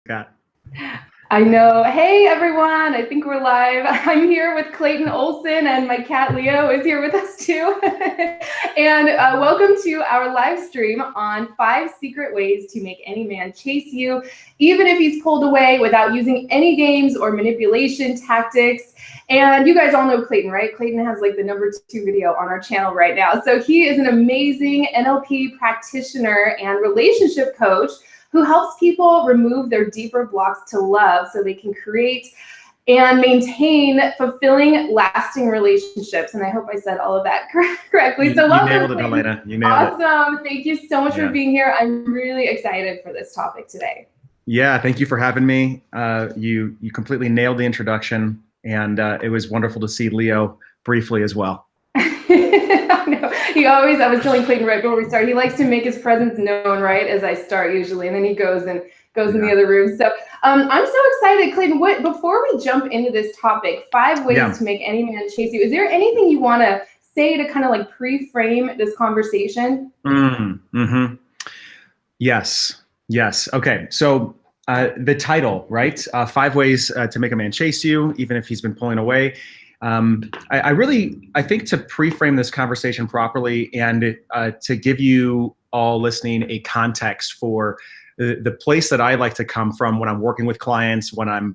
Got. I know. Hey, everyone. I think we're live. I'm here with Clayton Olson, and my cat Leo is here with us too. And welcome to our live stream on 5 secret ways to make any man chase you, even if he's pulled away, without using any games or manipulation tactics. And you guys all know Clayton, right? Clayton has like the #2 video on our channel right now. So he is an amazing NLP practitioner and relationship coach who helps people remove their deeper blocks to love so they can create and maintain fulfilling, lasting relationships. And I hope I said all of that correctly. So welcome, You nailed it, Clayton. Helena. You nailed it. Awesome. Thank you so much for being here. I'm really excited for this topic today. Yeah, thank you for having me. You completely nailed the introduction, and it was wonderful to see Leo briefly as well. I know. I was telling Clayton right before we start, he likes to make his presence known right as I start usually, and then he goes in the other room. So I'm so excited, Clayton. Before we jump into this topic, 5 ways to make any man chase you, is there anything you want to say to kind of like pre-frame this conversation? Yes. Okay, so the title, right? 5 ways to make a man chase you, even if he's been pulling away. I think to pre-frame this conversation properly and to give you all listening a context for the place that I like to come from when I'm working with clients, when I'm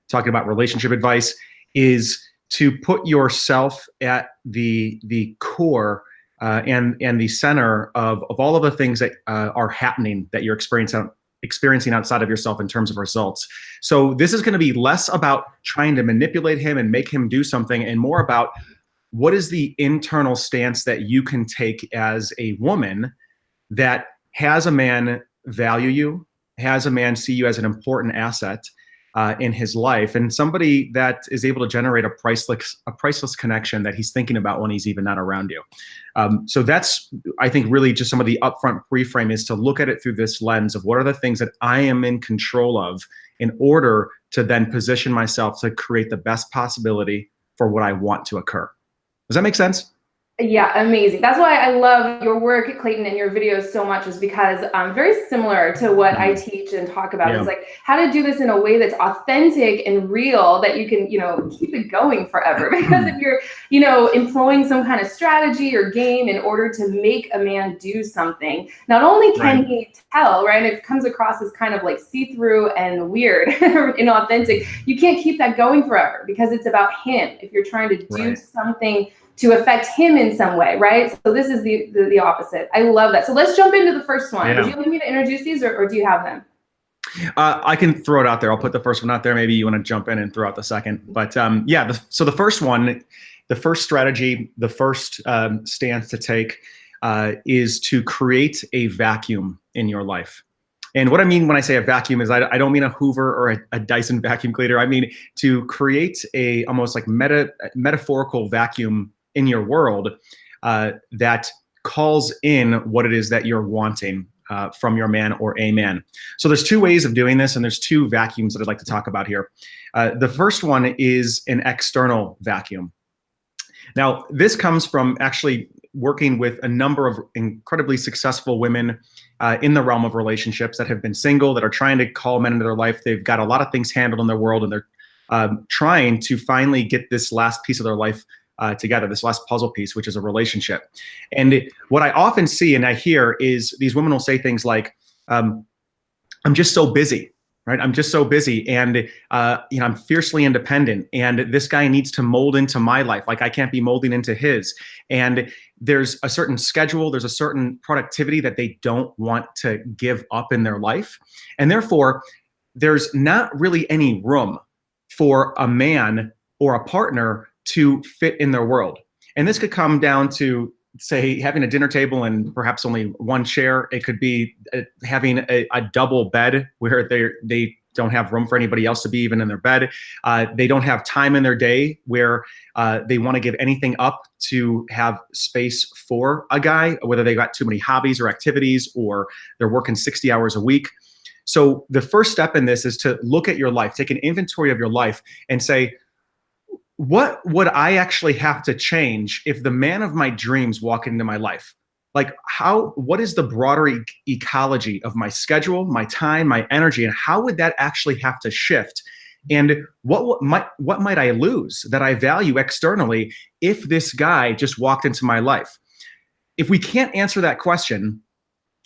talking about relationship advice, is to put yourself at the core and the center of all of the things that are happening that you're experiencing outside of yourself in terms of results. So this is going to be less about trying to manipulate him and make him do something, and more about what is the internal stance that you can take as a woman that has a man value you, has a man see you as an important asset in his life, and somebody that is able to generate a priceless connection that he's thinking about when he's even not around you. So that's, I think, really just some of the upfront pre-frame is to look at it through this lens of what are the things that I am in control of in order to then position myself to create the best possibility for what I want to occur. Does that make sense? Yeah, amazing. That's why I love your work, Clayton, and your videos so much, is because very similar to what I teach and talk about. It's like how to do this in a way that's authentic and real, that you can, keep it going forever. Because if you're, employing some kind of strategy or game in order to make a man do something, not only can he tell, right, it comes across as kind of like see-through and weird, inauthentic, you can't keep that going forever because it's about him. If you're trying to do something to affect him in some way, right? So this is the opposite. I love that. So let's jump into the first one. Would you like me to introduce these, or do you have them? I can throw it out there. I'll put the first one out there. Maybe you want to jump in and throw out the second. But so the first one, the first strategy, the first stance to take is to create a vacuum in your life. And what I mean when I say a vacuum is I don't mean a Hoover or a Dyson vacuum cleaner. I mean to create a almost like metaphorical vacuum in your world that calls in what it is that you're wanting from your man or a man. So there's 2 ways of doing this, and there's 2 vacuums that I'd like to talk about here. The first one is an external vacuum. Now, this comes from actually working with a number of incredibly successful women in the realm of relationships that have been single, that are trying to call men into their life. They've got a lot of things handled in their world, and they're trying to finally get this last piece of their life together, this last puzzle piece, which is a relationship. And what I often see and I hear is these women will say things like, I'm just so busy. Right, I'm just so busy, and I'm fiercely independent, and this guy needs to mold into my life, like I can't be molding into his. And there's a certain schedule, there's a certain productivity that they don't want to give up in their life, and therefore there's not really any room for a man or a partner to fit in their world. And this could come down to, say, having a dinner table and perhaps only 1 chair. It could be having a double bed where they don't have room for anybody else to be even in their bed. They don't have time in their day where they want to give anything up to have space for a guy, whether they got too many hobbies or activities, or they're working 60 hours a week. So the first step in this is to look at your life, take an inventory of your life and say, what would I actually have to change if the man of my dreams walked into my life? like what is the broader ecology of my schedule, my time, my energy, and how would that actually have to shift? And what might I lose that I value externally if this guy just walked into my life? If we can't answer that question,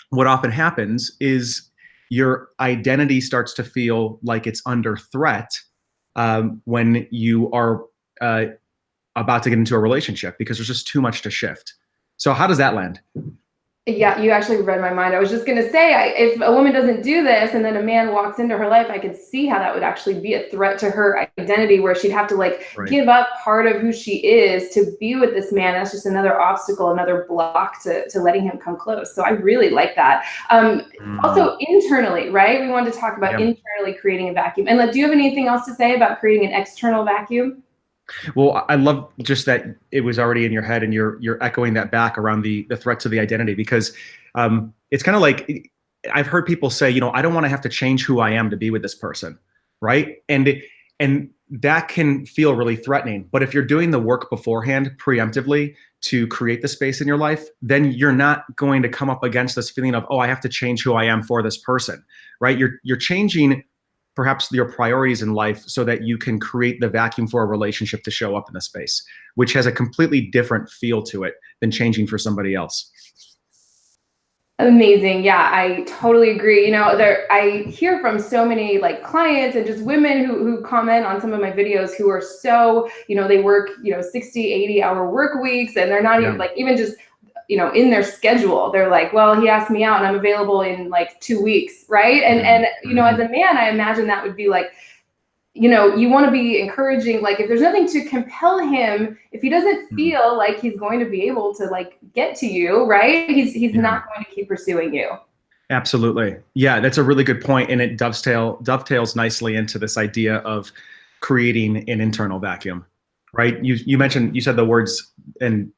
what often happens is your identity starts to feel like it's under threat when you are about to get into a relationship, because there's just too much to shift. So how does that land? Yeah, you actually read my mind. I was just going to say, if a woman doesn't do this and then a man walks into her life, I could see how that would actually be a threat to her identity, where she'd have to like give up part of who she is to be with this man. That's just another obstacle, another block to letting him come close. So I really like that. Also internally, right? We wanted to talk about internally creating a vacuum. And do you have anything else to say about creating an external vacuum? Well, I love just that it was already in your head, and you're echoing that back around the threat to the identity, because it's kind of like, I've heard people say, I don't want to have to change who I am to be with this person, right? And that can feel really threatening. But if you're doing the work beforehand, preemptively, to create the space in your life, then you're not going to come up against this feeling of, oh, I have to change who I am for this person, right? You're changing perhaps your priorities in life so that you can create the vacuum for a relationship to show up in the space, which has a completely different feel to it than changing for somebody else. Amazing. Yeah, I totally agree. I hear from so many like clients and just women who comment on some of my videos who are so, they work, 60, 80-hour work weeks, and they're not even like, even just in their schedule, they're like, well, he asked me out and I'm available in like 2 weeks, right? And as a man, I imagine that would be like, you want to be encouraging, like if there's nothing to compel him, if he doesn't feel like he's going to be able to like get to you, right? He's not going to keep pursuing you. Absolutely. Yeah, that's a really good point. And it dovetails nicely into this idea of creating an internal vacuum, right? You said the words and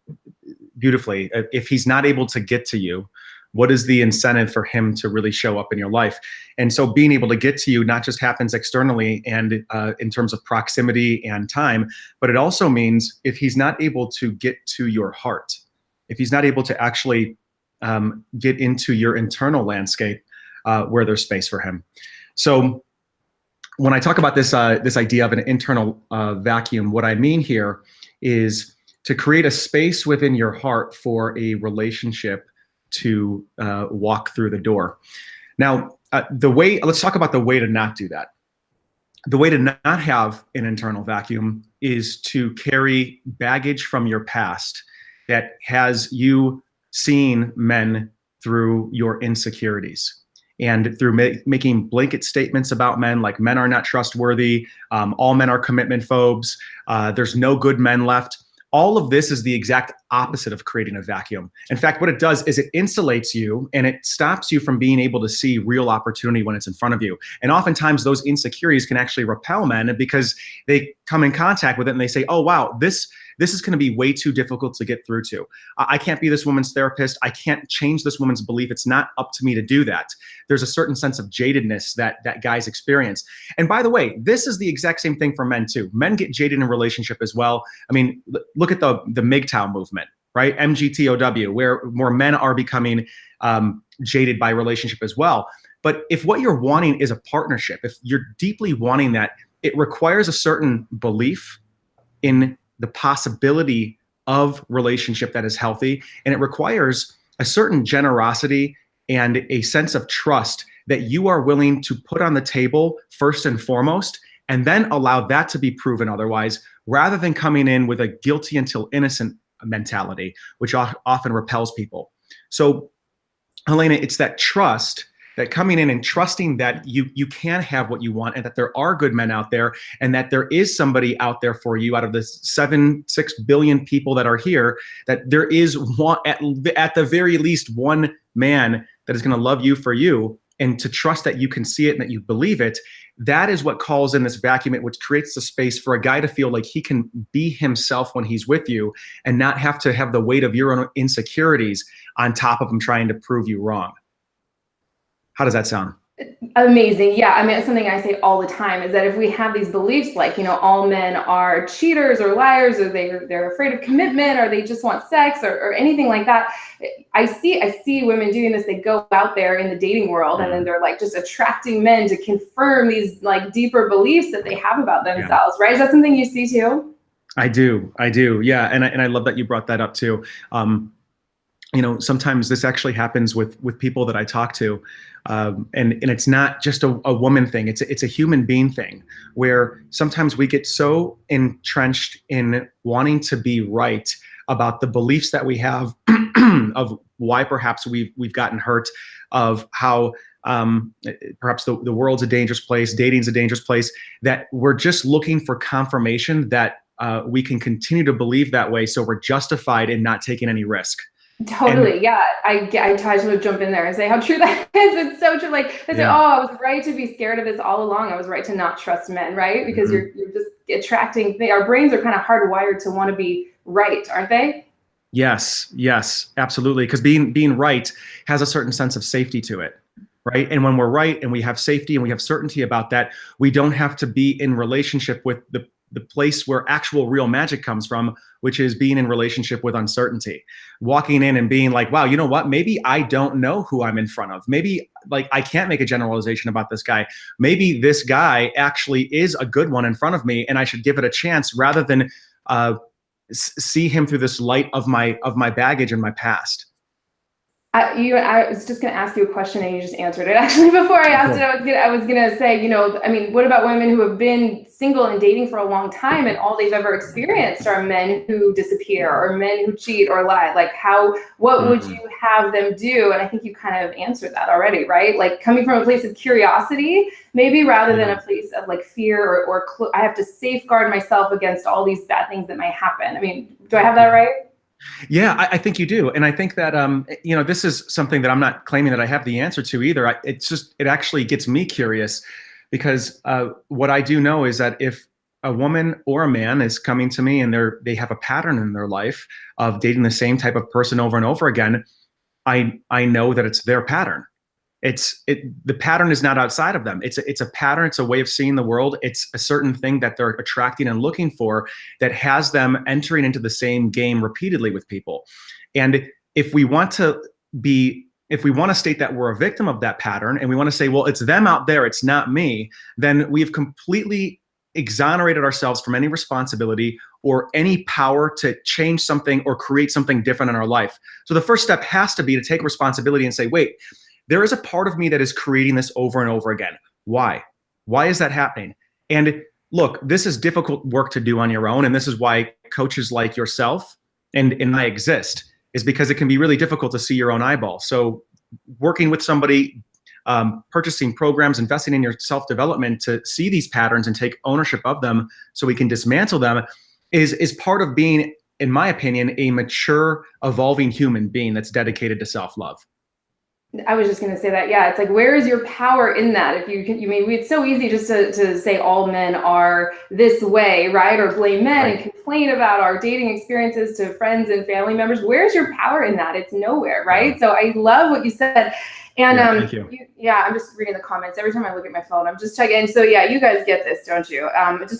beautifully. If he's not able to get to you, what is the incentive for him to really show up in your life? And so being able to get to you not just happens externally and in terms of proximity and time, but it also means if he's not able to get to your heart, if he's not able to actually get into your internal landscape, where there's space for him. So when I talk about this idea of an internal vacuum, what I mean here is to create a space within your heart for a relationship to walk through the door. Now, let's talk about the way to not do that. The way to not have an internal vacuum is to carry baggage from your past that has you seeing men through your insecurities, and through making blanket statements about men, like men are not trustworthy, all men are commitment phobes, there's no good men left. All of this is the exact opposite of creating a vacuum. In fact, what it does is it insulates you, and it stops you from being able to see real opportunity when it's in front of you. And oftentimes those insecurities can actually repel men, because they come in contact with it and they say, oh, wow, this is going to be way too difficult to get through to. I can't be this woman's therapist. I can't change this woman's belief. It's not up to me to do that. There's a certain sense of jadedness that guys experience. And by the way, this is the exact same thing for men too. Men get jaded in a relationship as well. I mean, look at the MGTOW movement, right? MGTOW, where more men are becoming jaded by relationship as well. But if what you're wanting is a partnership, if you're deeply wanting that, it requires a certain belief in the possibility of relationship that is healthy. And it requires a certain generosity and a sense of trust that you are willing to put on the table first and foremost, and then allow that to be proven otherwise, rather than coming in with a guilty until innocent mentality, which often repels people. So, Helena, it's that trust, that coming in and trusting that you can have what you want, and that there are good men out there, and that there is somebody out there for you out of the 6 billion people that are here, that there is one, at the very least one man that is going to love you for you, and to trust that you can see it and that you believe it. That is what calls in this vacuum, which creates the space for a guy to feel like he can be himself when he's with you, and not have to have the weight of your own insecurities on top of him trying to prove you wrong. How does that sound? Amazing. Yeah. I mean, it's something I say all the time is that if we have these beliefs like, all men are cheaters or liars, or they're afraid of commitment, or they just want sex, or anything like that. I see women doing this. They go out there in the dating world and then they're like just attracting men to confirm these like deeper beliefs that they have about themselves, right? Is that something you see too? I do. Yeah. And I love that you brought that up too. Sometimes this actually happens with people that I talk to. And it's not just a woman thing. It's a human being thing, where sometimes we get so entrenched in wanting to be right about the beliefs that we have of why perhaps we've gotten hurt, of how perhaps the world's a dangerous place, dating's a dangerous place, that we're just looking for confirmation that we can continue to believe that way, so we're justified in not taking any risk. Totally. Yeah. I try to jump in there and say how true that is. It's so true. Like I say, oh, I was right to be scared of this all along. I was right to not trust men, right? Because you're just attracting, our brains are kind of hardwired to want to be right, aren't they? Yes, absolutely. Because being right has a certain sense of safety to it, right? And when we're right and we have safety and we have certainty about that, we don't have to be in relationship with the place where actual real magic comes from, which is being in relationship with uncertainty. Walking in and being like, wow, you know what? Maybe I don't know who I'm in front of. Maybe like I can't make a generalization about this guy. Maybe this guy actually is a good one in front of me, and I should give it a chance rather than see him through this light of my baggage and my past. I was just going to ask you a question and you just answered it. Actually, before I asked it, I was going to say, I mean, what about women who have been single and dating for a long time and all they've ever experienced are men who disappear or men who cheat or lie? Like what would you have them do? And I think you kind of answered that already, right? Like coming from a place of curiosity, maybe rather than a place of like fear or I have to safeguard myself against all these bad things that might happen. I mean, do I have that right? Yeah, I think you do. And I think that, this is something that I'm not claiming that I have the answer to either. It actually gets me curious, because what I do know is that if a woman or a man is coming to me and they have a pattern in their life of dating the same type of person over and over again, I know that it's their pattern. The pattern is not outside of them. It's a pattern. It's a way of seeing the world. It's a certain thing that they're attracting and looking for that has them entering into the same game repeatedly with people. And if we want to state that we're a victim of that pattern and we want to say, well, it's them out there, it's not me, then we've completely exonerated ourselves from any responsibility or any power to change something or create something different in our life. So the first step has to be to take responsibility and say, wait, there is a part of me that is creating this over and over again. Why? Why is that happening? And look, this is difficult work to do on your own. And this is why coaches like yourself and I exist, is because it can be really difficult to see your own eyeball. So working with somebody, purchasing programs, investing in your self-development to see these patterns and take ownership of them so we can dismantle them is part of being, in my opinion, a mature, evolving human being that's dedicated to self-love. I was just going to say that. Yeah. It's like, where is your power in that? If it's so easy just to say all men are this way, right? Or blame men and complain about our dating experiences to friends and family members. Where's your power in that? It's nowhere, right? So I love what you said. And thank you. I'm just reading the comments. Every time I look at my phone, I'm just checking. So yeah, you guys get this, don't you?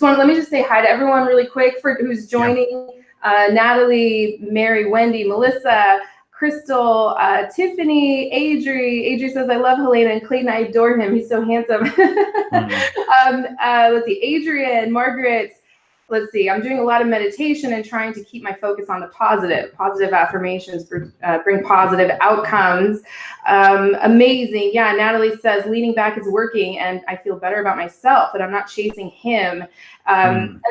Let me just say hi to everyone really quick who's joining. Natalie, Mary, Wendy, Melissa, Crystal, Tiffany, Adri says, I love Helena and Clayton. I adore him. He's so handsome. Let's see, Adrian, Margaret. Let's see, I'm doing a lot of meditation and trying to keep my focus on the positive affirmations bring positive outcomes. Amazing. Yeah, Natalie says, leaning back is working and I feel better about myself, that I'm not chasing him.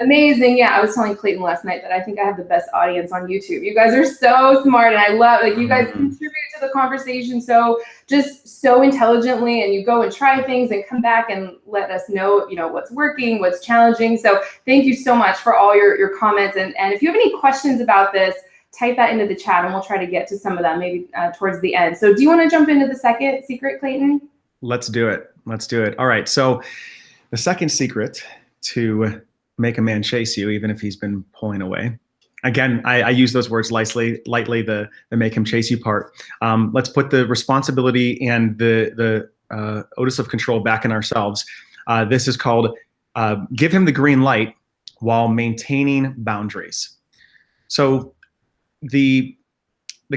Amazing. Yeah, I was telling Clayton last night that I think I have the best audience on YouTube. You guys are so smart, and I love, like, you guys contribute to the conversation so intelligently, and you go and try things and come back and let us know, what's working, what's challenging. So thank you so much for all your comments. And if you have any questions about this, type that into the chat and we'll try to get to some of them maybe towards the end. So do you want to jump into the second secret, Clayton? Let's do it. All right. So the second secret to make a man chase you, even if he's been pulling away. Again, I use those words lightly, the make him chase you part. Let's put the responsibility and the onus of control back in ourselves. This is called give him the green light while maintaining boundaries. So the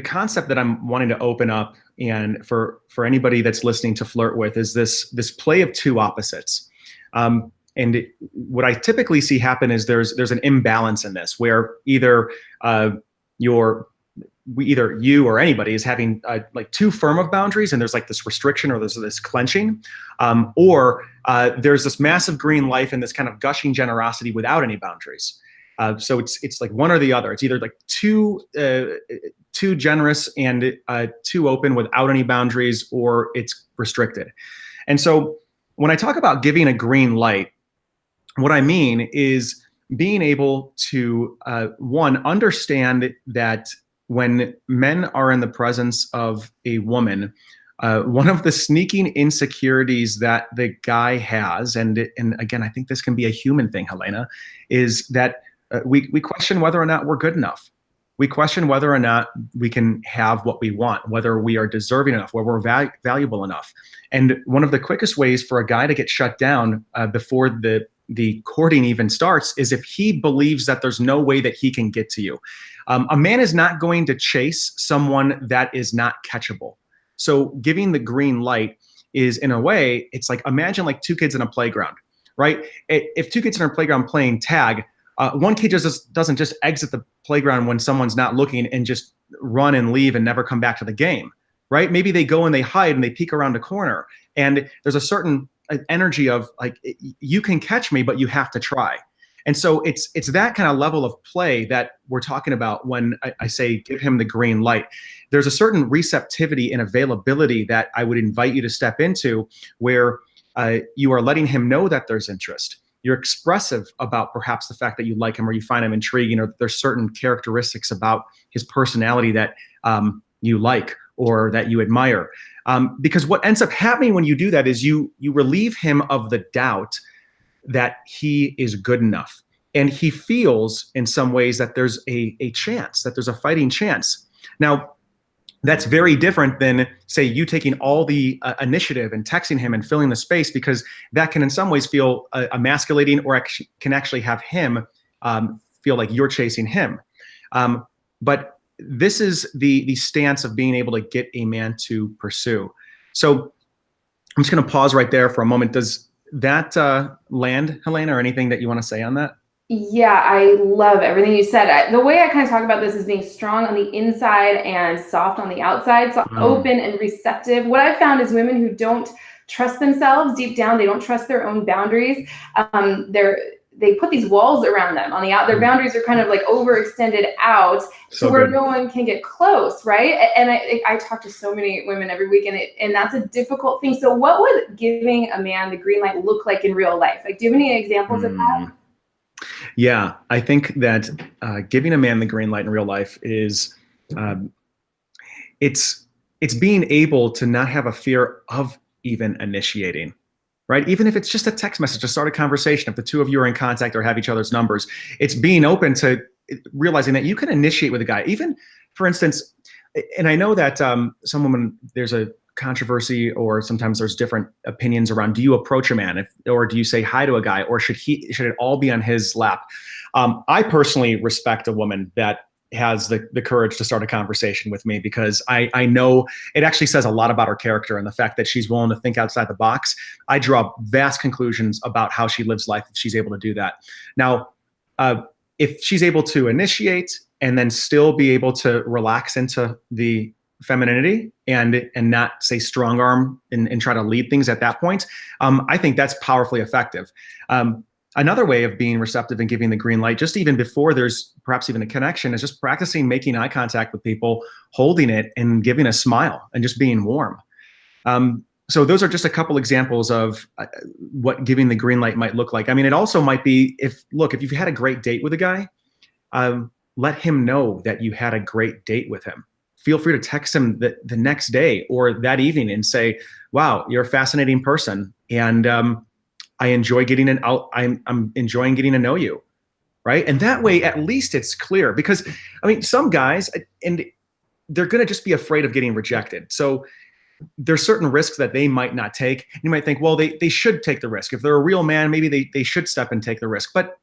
concept that I'm wanting to open up, and for anybody that's listening to flirt with, is this play of two opposites. And what I typically see happen is there's an imbalance in this, where either you or anybody is having like too firm of boundaries, and there's like this restriction or there's this clenching, or there's this massive green light and this kind of gushing generosity without any boundaries. So it's like one or the other. It's either like too generous and too open without any boundaries, or it's restricted. And so when I talk about giving a green light, what I mean is being able to, one, understand that when men are in the presence of a woman, one of the sneaking insecurities that the guy has, and again, I think this can be a human thing, Helena, is that we question whether or not we're good enough. We question whether or not we can have what we want, whether we are deserving enough, whether we're valuable enough. And one of the quickest ways for a guy to get shut down before the courting even starts is if he believes that there's no way that he can get to you. A man is not going to chase someone that is not catchable. So giving the green light is, in a way, it's like, imagine like two kids in a playground, right? If two kids in a playground playing tag, one kid doesn't just exit the playground when someone's not looking and just run and leave and never come back to the game, right? Maybe they go and they hide and they peek around a corner, and there's a certain energy of like, you can catch me, but you have to try. And so it's that kind of level of play that we're talking about when I say give him the green light. There's a certain receptivity and availability that I would invite you to step into, where you are letting him know that there's interest. You're expressive about perhaps the fact that you like him, or you find him intriguing, or there's certain characteristics about his personality that you like or that you admire. Because what ends up happening when you do that is you relieve him of the doubt that he is good enough. And he feels in some ways that there's a chance, that there's a fighting chance. Now, that's very different than, say, you taking all the initiative and texting him and filling the space, because that can in some ways feel emasculating, or can actually have him feel like you're chasing him. But this is the stance of being able to get a man to pursue. So I'm just going to pause right there for a moment. Does that land, Helena, or anything that you want to say on that? Yeah, I love everything you said. The way I kind of talk about this is being strong on the inside and soft on the outside. So open and receptive. What I've found is women who don't trust themselves deep down, they don't trust their own boundaries. They put these walls around them on the out. Their boundaries are kind of like overextended out, so where no one can get close, right? And I talk to so many women every week, and that's a difficult thing. So what would giving a man the green light look like in real life? Like, do you have any examples of that? Yeah, I think that giving a man the green light in real life is it's being able to not have a fear of even initiating, right? Even if it's just a text message to start a conversation, if the two of you are in contact or have each other's numbers, it's being open to realizing that you can initiate with a guy. Even, for instance, and I know that some women, there's a controversy, or sometimes there's different opinions around, do you approach a man, or do you say hi to a guy, or should it all be on his lap? I personally respect a woman that has the courage to start a conversation with me, because I know it actually says a lot about her character, and the fact that she's willing to think outside the box. I draw vast conclusions about how she lives life if she's able to do that. Now, if she's able to initiate and then still be able to relax into the femininity and not say strong arm and try to lead things at that point, I think that's powerfully effective. Another way of being receptive and giving the green light, just even before there's perhaps even a connection, is just practicing making eye contact with people, holding it and giving a smile and just being warm. So those are just a couple examples of what giving the green light might look like. I mean, it also might be, if you've had a great date with a guy, let him know that you had a great date with him. Feel free to text him the next day or that evening and say, wow, you're a fascinating person. And I enjoy I'm enjoying getting to know you. Right. And that way, at least it's clear, because I mean, some guys, and they're going to just be afraid of getting rejected. So there's certain risks that they might not take. You might think, well, they should take the risk. If they're a real man, maybe they should step and take the risk. But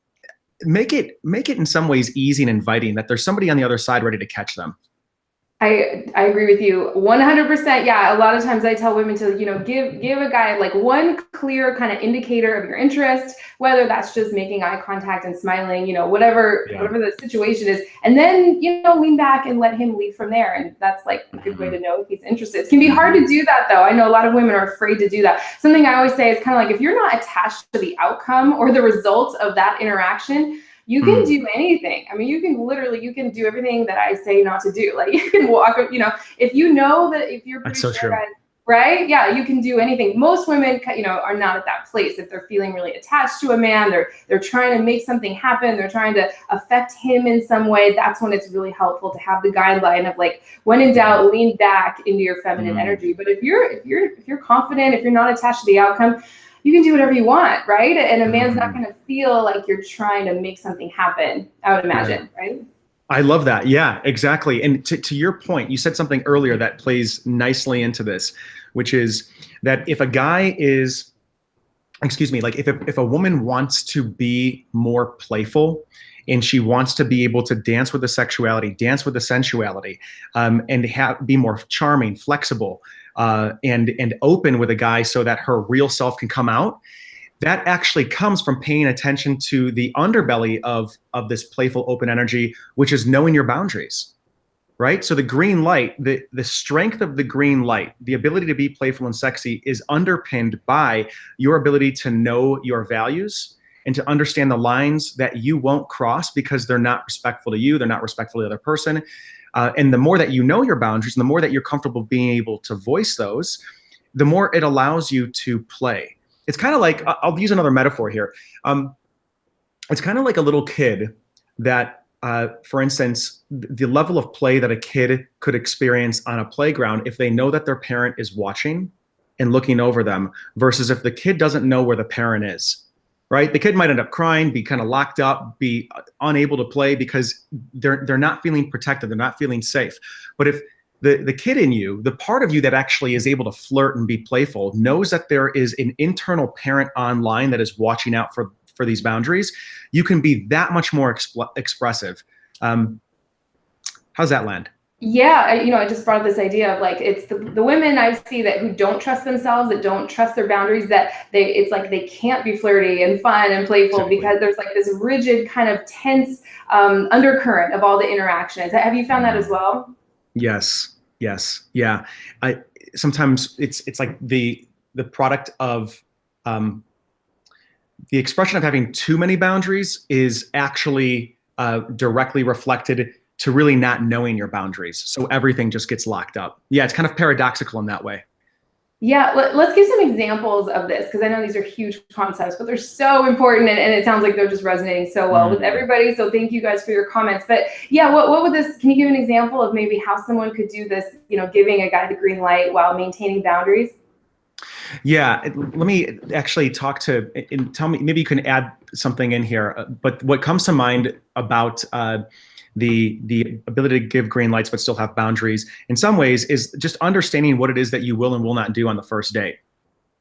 make it in some ways easy and inviting, that there's somebody on the other side ready to catch them. I agree with you 100%. Yeah, a lot of times I tell women to, give a guy like one clear kind of indicator of your interest, whether that's just making eye contact and smiling, whatever the situation is, and then lean back and let him lead from there. And that's like a good way to know if he's interested. It can be hard to do that though. I know a lot of women are afraid to do that. Something I always say is kind of like, if you're not attached to the outcome or the result of that interaction, you can do anything. I mean, you can do everything that I say not to do. Like you can walk, if you know that if you're pretty sure, guys, right? Yeah, you can do anything. Most women, are not at that place. If they're feeling really attached to a man, they're trying to make something happen, they're trying to affect him in some way. That's when it's really helpful to have the guideline of like, when in doubt, lean back into your feminine energy. But if you're confident, if you're not attached to the outcome, you can do whatever you want, right? And a man's not going to feel like you're trying to make something happen, I would imagine, right? I love that. Yeah, exactly. And to your point, you said something earlier that plays nicely into this, which is that if a guy is, like if a woman wants to be more playful, and she wants to be able to dance with the sexuality, dance with the sensuality, and be more charming, flexible, and open with a guy so that her real self can come out, that actually comes from paying attention to the underbelly of this playful, open energy, which is knowing your boundaries, right? So the green light, the strength of the green light, the ability to be playful and sexy is underpinned by your ability to know your values and to understand the lines that you won't cross because they're not respectful to you, they're not respectful to the other person. And the more that you know your boundaries and the more that you're comfortable being able to voice those, the more it allows you to play. It's kind of like, I'll use another metaphor here. It's kind of like a little kid that, for instance, the level of play that a kid could experience on a playground if they know that their parent is watching and looking over them, versus if the kid doesn't know where the parent is. Right? The kid might end up crying, be kind of locked up, be unable to play because they're not feeling protected, they're not feeling safe. But if the kid in you, the part of you that actually is able to flirt and be playful, knows that there is an internal parent online that is watching out for these boundaries, you can be that much more expressive. How's that land? Yeah, I just brought up this idea of like, it's the women I see that who don't trust themselves, that don't trust their boundaries, that it's like they can't be flirty and fun and playful because there's like this rigid kind of tense undercurrent of all the interactions. Have you found that as well? Yes. Yeah. Sometimes it's like the product of the expression of having too many boundaries is actually directly reflected to really not knowing your boundaries. So everything just gets locked up. Yeah, it's kind of paradoxical in that way. Yeah, let's give some examples of this, because I know these are huge concepts, but they're so important, and it sounds like they're just resonating so well with everybody. So thank you guys for your comments. But yeah, what would this, can you give an example of maybe how someone could do this, giving a guy the green light while maintaining boundaries? Yeah, let me actually talk to, and tell me, maybe you can add something in here. But what comes to mind about the ability to give green lights but still have boundaries in some ways is just understanding what it is that you will and will not do on the first date,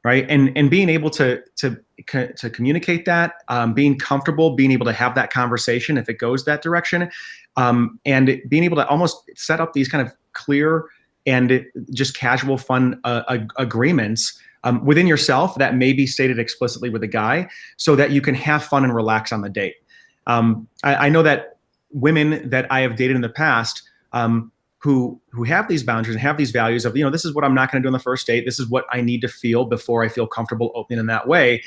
right? And being able to communicate that, being comfortable, being able to have that conversation if it goes that direction, and being able to almost set up these kind of clear and just casual fun agreements within yourself that may be stated explicitly with a guy so that you can have fun and relax on the date. I know that women that I have dated in the past who have these boundaries and have these values of, this is what I'm not going to do on the first date. This is what I need to feel before I feel comfortable opening in that way,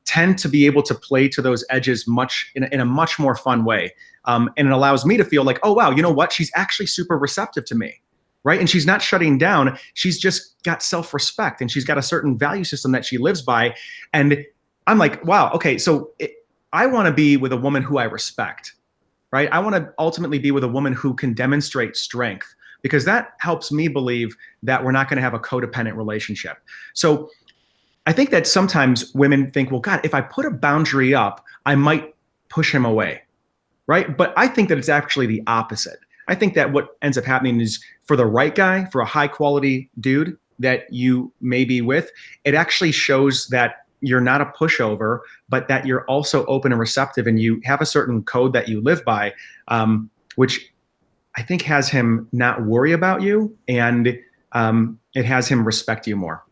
tend to be able to play to those edges in a much more fun way. And it allows me to feel like, oh, wow, you know what? She's actually super receptive to me, right? And she's not shutting down. She's just got self-respect and she's got a certain value system that she lives by. And I'm like, wow, okay, so I want to be with a woman who I respect. Right? I want to ultimately be with a woman who can demonstrate strength, because that helps me believe that we're not going to have a codependent relationship. So I think that sometimes women think, well, God, if I put a boundary up, I might push him away, right? But I think that it's actually the opposite. I think that what ends up happening is for the right guy, for a high quality dude, that you may be with, it actually shows that you're not a pushover, but that you're also open and receptive, and you have a certain code that you live by, which I think has him not worry about you, and it has him respect you more.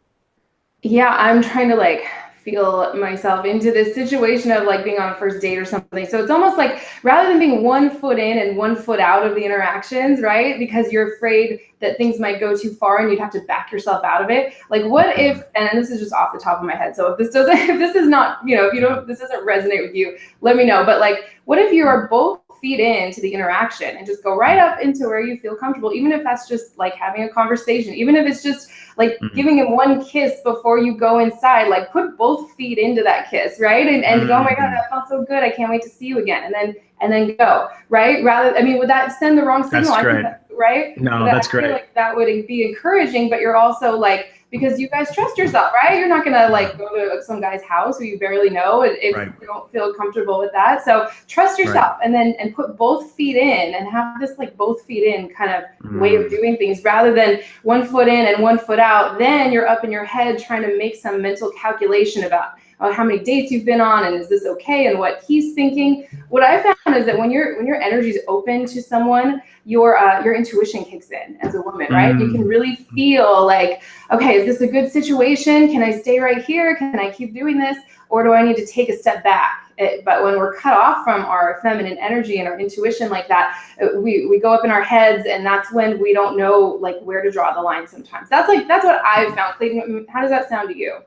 Yeah, I'm trying to like feel myself into this situation of like being on a first date or something. So it's almost like rather than being 1 foot in and 1 foot out of the interactions, right? Because you're afraid that things might go too far and you'd have to back yourself out of it. Like what if, and this is just off the top of my head, so if this doesn't, if this is not, you know, if you don't, this doesn't resonate with you, let me know. But like, what if you are both feet into the interaction and just go right up into where you feel comfortable, even if that's just like having a conversation, even if it's just like giving him 1 kiss before you go inside, like put both feet into that kiss, right? And go, oh my God, that felt so good. I can't wait to see you again. And then go, right? Rather, I mean, would that send the wrong signal? That's great. I think that, right? No, that's great. I feel like that would be encouraging, but you're also like, because you guys trust yourself, right? You're not gonna like go to some guy's house who you barely know if you don't feel comfortable with that. So trust yourself, and put both feet in and have this like both feet in kind of way of doing things, rather than 1 foot in and 1 foot out. Then you're up in your head trying to make some mental calculation about how many dates you've been on and is this okay and what he's thinking. What I found is that when your energy is open to someone, your intuition kicks in as a woman, right? You can really feel like, okay, is this a good situation? Can I stay right here? Can I keep doing this? Or do I need to take a step back? But when we're cut off from our feminine energy and our intuition like that, we go up in our heads, and that's when we don't know like where to draw the line sometimes. That's what I've found. Clayton, how does that sound to you?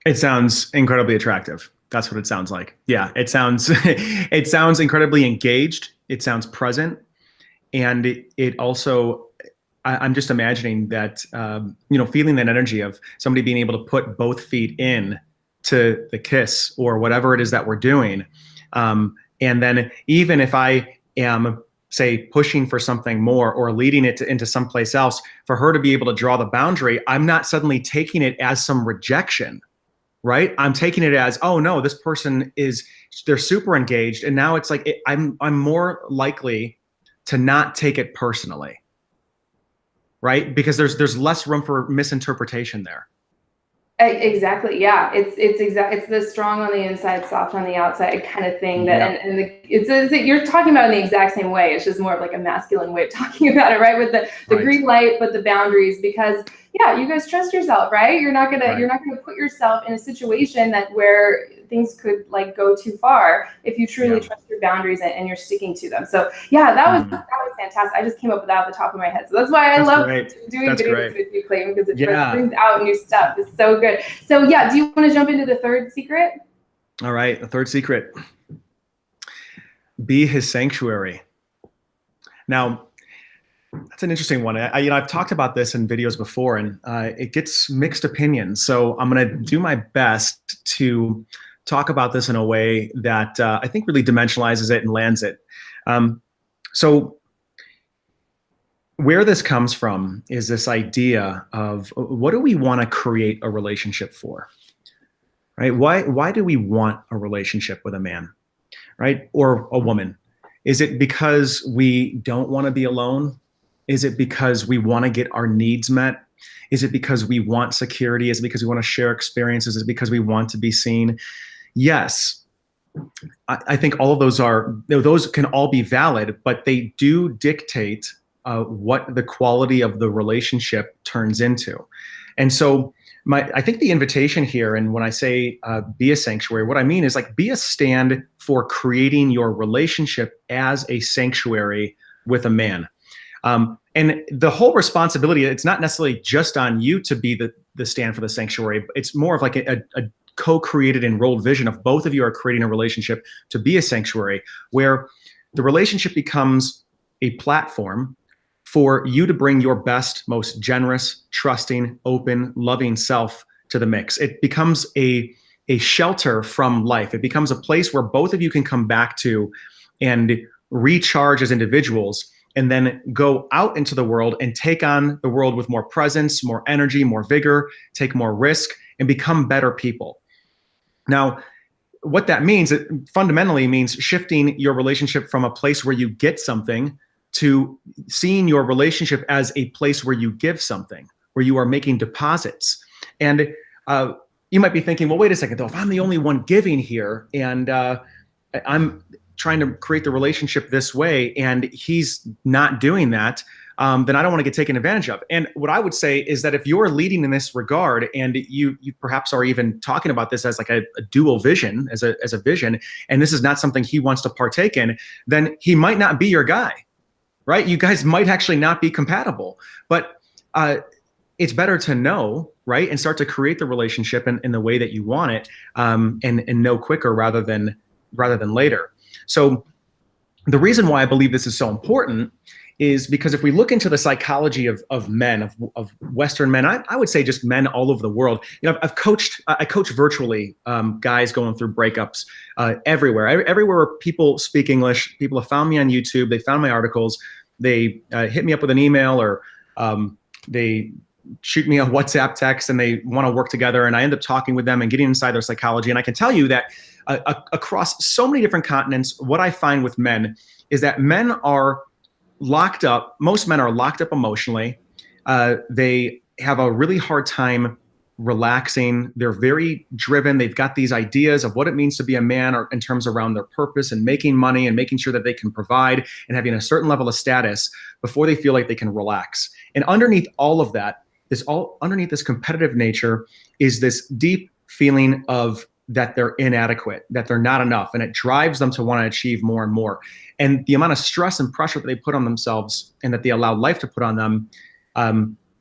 It sounds incredibly attractive. That's what it sounds like. Yeah, it sounds it sounds incredibly engaged. It sounds present, and it also, I'm just imagining that feeling that energy of somebody being able to put both feet in to the kiss or whatever it is that we're doing, and then even if I am, say, pushing for something more or leading it into someplace else, for her to be able to draw the boundary, I'm not suddenly taking it as some rejection. Right? I'm taking it as, oh no, this person they're super engaged. And now it's like, I'm more likely to not take it personally. Right? Because there's less room for misinterpretation there. Exactly. Yeah. It's the strong on the inside, soft on the outside kind of thing that, you're talking about in the exact same way. It's just more of like a masculine way of talking about it, right? With the green light, but the boundaries, because you guys trust yourself, right? You're not gonna put yourself in a situation where things could like go too far if you truly trust your boundaries and you're sticking to them. So that was fantastic. I just came up with that off the top of my head. So that's why I love doing videos with you, Clayton, because it brings out new stuff. It's so good. So do you want to jump into the third secret? All right, the third secret. Be his sanctuary. Now, that's an interesting one. I've talked about this in videos before, and it gets mixed opinions. So I'm going to do my best to talk about this in a way that I think really dimensionalizes it and lands it. So where this comes from is this idea of, what do we want to create a relationship for? Right? Why do we want a relationship with a man, right? Or a woman? Is it because we don't want to be alone? Is it because we want to get our needs met? Is it because we want security? Is it because we want to share experiences? Is it because we want to be seen? Yes. I think all of those can all be valid, but they do dictate what the quality of the relationship turns into. And so I think the invitation here, and when I say be a sanctuary, what I mean is like, be a stand for creating your relationship as a sanctuary with a man. And the whole responsibility, it's not necessarily just on you to be the stand for the sanctuary. It's more of like a co-created and rolled vision of both of you are creating a relationship to be a sanctuary, where the relationship becomes a platform for you to bring your best, most generous, trusting, open, loving self to the mix. It becomes a shelter from life. It becomes a place where both of you can come back to and recharge as individuals, and then go out into the world and take on the world with more presence, more energy, more vigor, take more risk, and become better people. Now, what that means, it fundamentally means shifting your relationship from a place where you get something to seeing your relationship as a place where you give something, where you are making deposits. And you might be thinking, well, wait a second, though, if I'm the only one giving here and I'm trying to create the relationship this way and he's not doing that, then I don't want to get taken advantage of. And what I would say is that if you're leading in this regard and you perhaps are even talking about this as like a dual vision, as a vision, and this is not something he wants to partake in, then he might not be your guy, right? You guys might actually not be compatible. But it's better to know, right, and start to create the relationship in the way that you want it, and know quicker rather than later. So the reason why I believe this is so important is because if we look into the psychology of men, of Western men, I would say just men all over the world. You know, I coach virtually guys going through breakups everywhere. Everywhere people speak English, people have found me on YouTube, they found my articles, they hit me up with an email, or they shoot me a WhatsApp text and they want to work together, and I end up talking with them and getting inside their psychology. And I can tell you that across so many different continents, what I find with men is that men are locked up. Most men are locked up emotionally. They have a really hard time relaxing. They're very driven. They've got these ideas of what it means to be a man, or in terms around their purpose and making money and making sure that they can provide and having a certain level of status before they feel like they can relax. And underneath all of that, underneath this competitive nature is this deep feeling of that they're inadequate, that they're not enough, and it drives them to want to achieve more and more. And the amount of stress and pressure that they put on themselves and that they allow life to put on them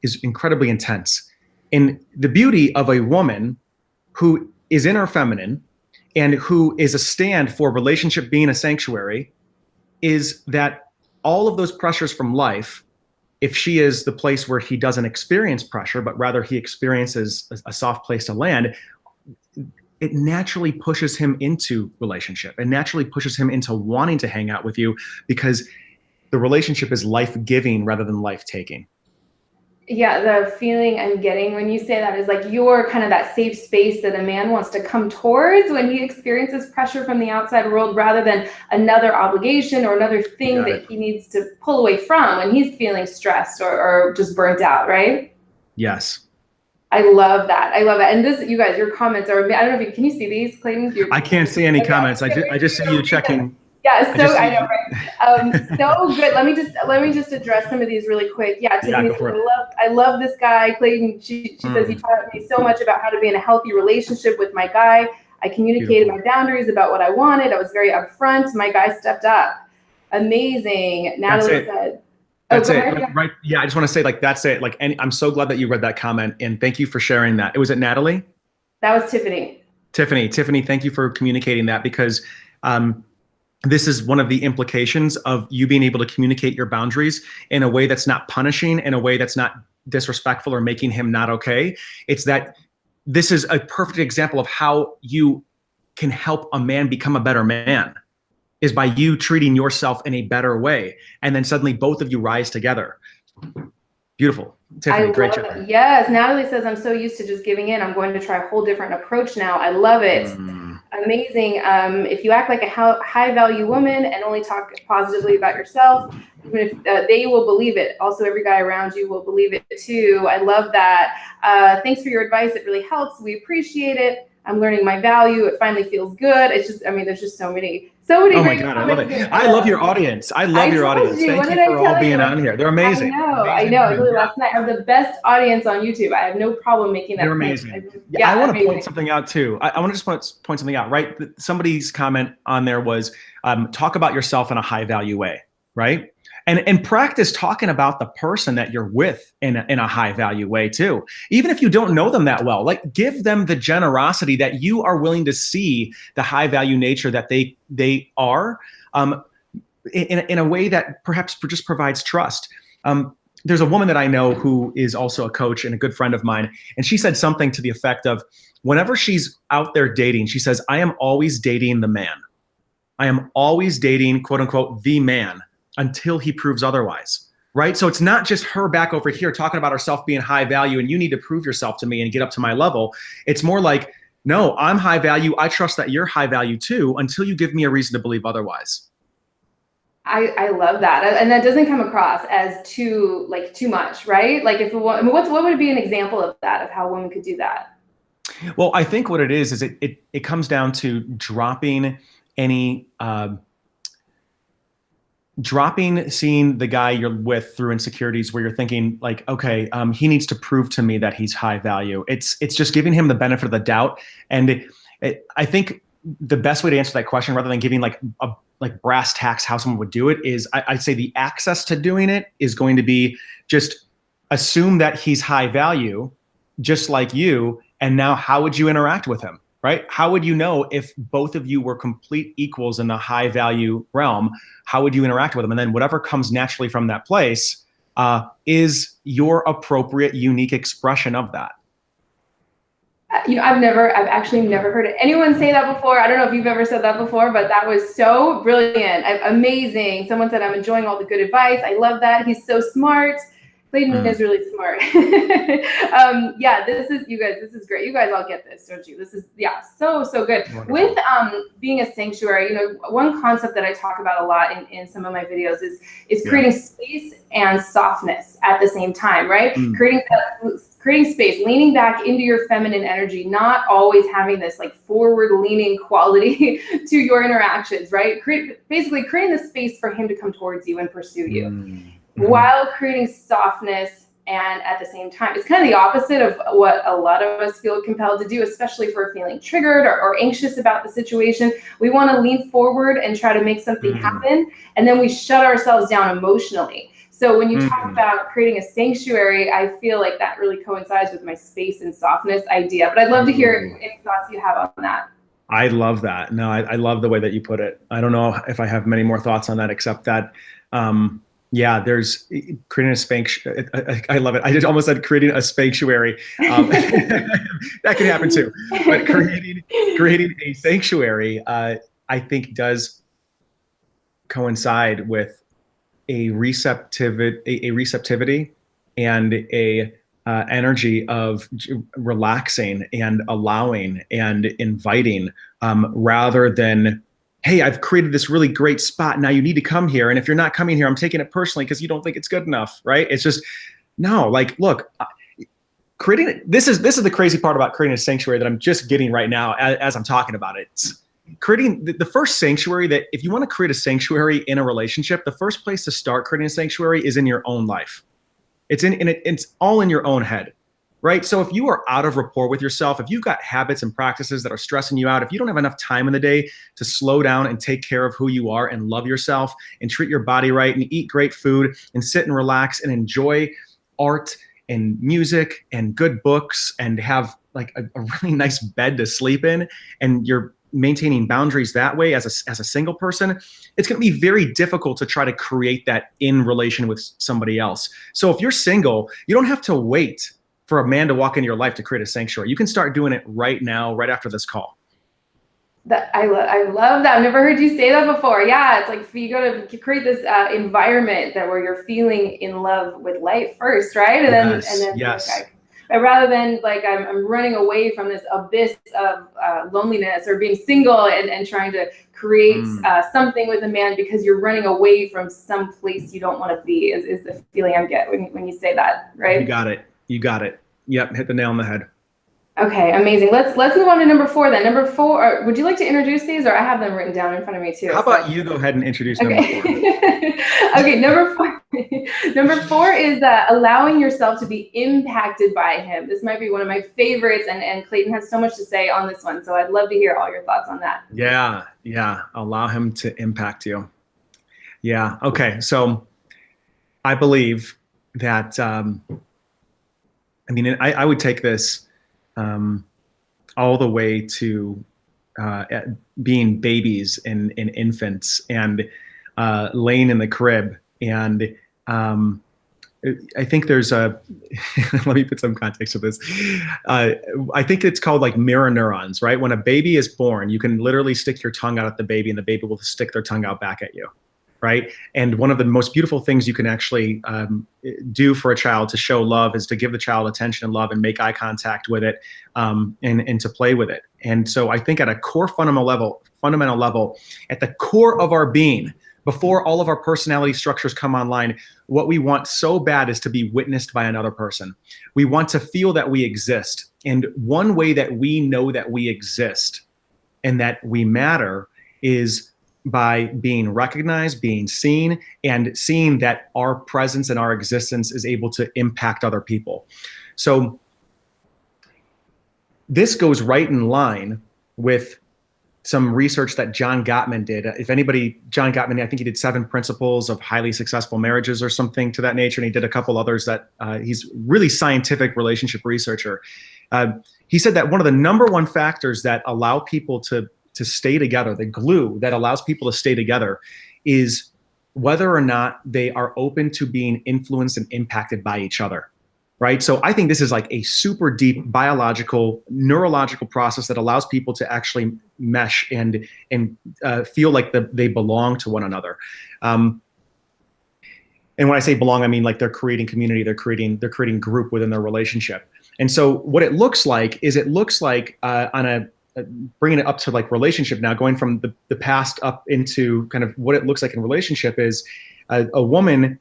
is incredibly intense. And the beauty of a woman who is in her feminine and who is a stand for relationship being a sanctuary is that all of those pressures from life, if she is the place where he doesn't experience pressure, but rather he experiences a soft place to land, it naturally pushes him into relationship and naturally pushes him into wanting to hang out with you, because the relationship is life-giving rather than life-taking. Yeah, the feeling I'm getting when you say that is like you're kind of that safe space that a man wants to come towards when he experiences pressure from the outside world, rather than another obligation or another thing that he needs to pull away from when he's feeling stressed or just burnt out, right? Yes. I love that. I love it. And this, you guys, your comments are, I don't know if you, can you see these, Clayton? I can't see any comments. I just see you checking. Yeah, so I know, right? So good. Let me just address some of these really quick. Yeah, Tiffany says, I love this guy, Clayton. She says he taught me so much about how to be in a healthy relationship with my guy. I communicated my boundaries about what I wanted. I was very upfront. My guy stepped up. Amazing. Natalie said. That's it. Right. Yeah, I just want to say, like, that's it. Like, I'm so glad that you read that comment, and thank you for sharing that. Was it Natalie? That was Tiffany. Tiffany, thank you for communicating that, because this is one of the implications of you being able to communicate your boundaries in a way that's not punishing, in a way that's not disrespectful or making him not okay. It's that this is a perfect example of how you can help a man become a better man, is by you treating yourself in a better way. And then suddenly both of you rise together. Beautiful. Tiffany, great job. Yes, Natalie says, I'm so used to just giving in. I'm going to try a whole different approach now. I love it. Amazing. If you act like a high value woman and only talk positively about yourself, even if they will believe it. Also, every guy around you will believe it too. I love that. Thanks for your advice. It really helps. We appreciate it. I'm learning my value. It finally feels good. It's just, I mean, there's just so many. Oh my God, I love it. I love your audience. I love your audience. Thank you for all being on here. They're amazing. I know. Really, last night I have the best audience on YouTube. I have no problem making that. They're amazing. Yeah, I want to point something out too. I want to just point something out, right? Somebody's comment on there was, talk about yourself in a high value way, right? And practice talking about the person that you're with in a high value way too. Even if you don't know them that well, like, give them the generosity that you are willing to see the high value nature that they are, in a way that perhaps just provides trust. There's a woman that I know who is also a coach and a good friend of mine, and she said something to the effect of, whenever she's out there dating, she says, I am always dating the man. I am always dating, quote unquote, the man, until he proves otherwise, right? So it's not just her back over here talking about herself being high value and you need to prove yourself to me and get up to my level. It's more like, no, I'm high value. I trust that you're high value too, until you give me a reason to believe otherwise. I love that, and that doesn't come across as too much, right? Like if I mean, what would be an example of that, of how a woman could do that? Well, I think what it is it comes down to dropping any dropping seeing the guy you're with through insecurities where you're thinking like, okay, he needs to prove to me that he's high value. It's just giving him the benefit of the doubt. And I think the best way to answer that question, rather than giving like brass tacks how someone would do it, is I'd say the access to doing it is going to be just assume that he's high value, just like you. And now how would you interact with him? Right? How would you know if both of you were complete equals in the high value realm? How would you interact with them? And then whatever comes naturally from that place is your appropriate, unique expression of that. I've actually never heard anyone say that before. I don't know if you've ever said that before, but that was so brilliant. Amazing. Someone said, I'm enjoying all the good advice. I love that. He's so smart. Clayton is really smart. Yeah, this is great. You guys all get this, don't you? This is, yeah, so good. Wonderful. With being a sanctuary, one concept that I talk about a lot in some of my videos is creating space and softness at the same time, right? Creating space, leaning back into your feminine energy, not always having this like forward-leaning quality to your interactions, right? Basically creating the space for him to come towards you and pursue you. While creating softness, and at the same time, it's kind of the opposite of what a lot of us feel compelled to do, especially if we're feeling triggered or anxious about the situation. We want to lean forward and try to make something happen, and then we shut ourselves down emotionally. So when you talk about creating a sanctuary, I feel like that really coincides with my space and softness idea. But I'd love to hear any thoughts you have on that. I love that. No, I love the way that you put it. I don't know if I have many more thoughts on that, except that yeah, there's creating a sanctuary. I love it. I just almost said creating a sanctuary. That can happen too. But creating a sanctuary, I think, does coincide with a receptivity and a energy of relaxing and allowing and inviting, rather than, hey, I've created this really great spot. Now you need to come here. And if you're not coming here, I'm taking it personally because you don't think it's good enough, right? It's just, no, like, look, this is the crazy part about creating a sanctuary that I'm just getting right now as I'm talking about it. It's creating the first sanctuary, that if you want to create a sanctuary in a relationship, the first place to start creating a sanctuary is in your own life. It's all in your own head. Right? So if you are out of rapport with yourself, if you've got habits and practices that are stressing you out, if you don't have enough time in the day to slow down and take care of who you are and love yourself and treat your body right and eat great food and sit and relax and enjoy art and music and good books and have like a really nice bed to sleep in, and you're maintaining boundaries that way as a single person, it's going to be very difficult to try to create that in relation with somebody else. So if you're single, you don't have to wait for a man to walk into your life to create a sanctuary. You can start doing it right now, right after this call. I love that. I've never heard you say that before. Yeah, it's like you got to create this environment where you're feeling in love with life first, right? And then yes. Rather than like I'm running away from this abyss of loneliness or being single and trying to create something with a man because you're running away from some place you don't want to be is the feeling I get when you say that, right? You got it. Yep, hit the nail on the head. Okay, amazing. Let's move on to number 4 then. Number 4, would you like to introduce these, or I have them written down in front of me too? How about you go ahead and introduce number 4? Okay, number 4. Number 4 is allowing yourself to be impacted by him. This might be one of my favorites, and Clayton has so much to say on this one, so I'd love to hear all your thoughts on that. Yeah. Allow him to impact you. Yeah. Okay. So I believe that. I would take this all the way to being babies and infants and laying in the crib. And I think there's let me put some context to this. I think it's called like mirror neurons, right? When a baby is born, you can literally stick your tongue out at the baby and the baby will stick their tongue out back at you. Right. And one of the most beautiful things you can actually do for a child to show love is to give the child attention and love and make eye contact with it, and to play with it. And so I think at a core fundamental level, at the core of our being, before all of our personality structures come online, what we want so bad is to be witnessed by another person. We want to feel that we exist. And one way that we know that we exist and that we matter is by being recognized, being seen, and seeing that our presence and our existence is able to impact other people. So this goes right in line with some research that John Gottman did. If anybody, John Gottman, I think he did 7 Principles of Highly Successful Marriages or something to that nature, and he did a couple others that he's really scientific relationship researcher. He said that one of the number one factors that allow people to stay together, the glue that allows people to stay together, is whether or not they are open to being influenced and impacted by each other. Right. So I think this is like a super deep biological, neurological process that allows people to actually mesh and feel like they belong to one another. And when I say belong, I mean like they're creating community, they're creating group within their relationship. And so what it looks like is on bringing it up to like relationship now, going from the past up into kind of what it looks like in relationship is a woman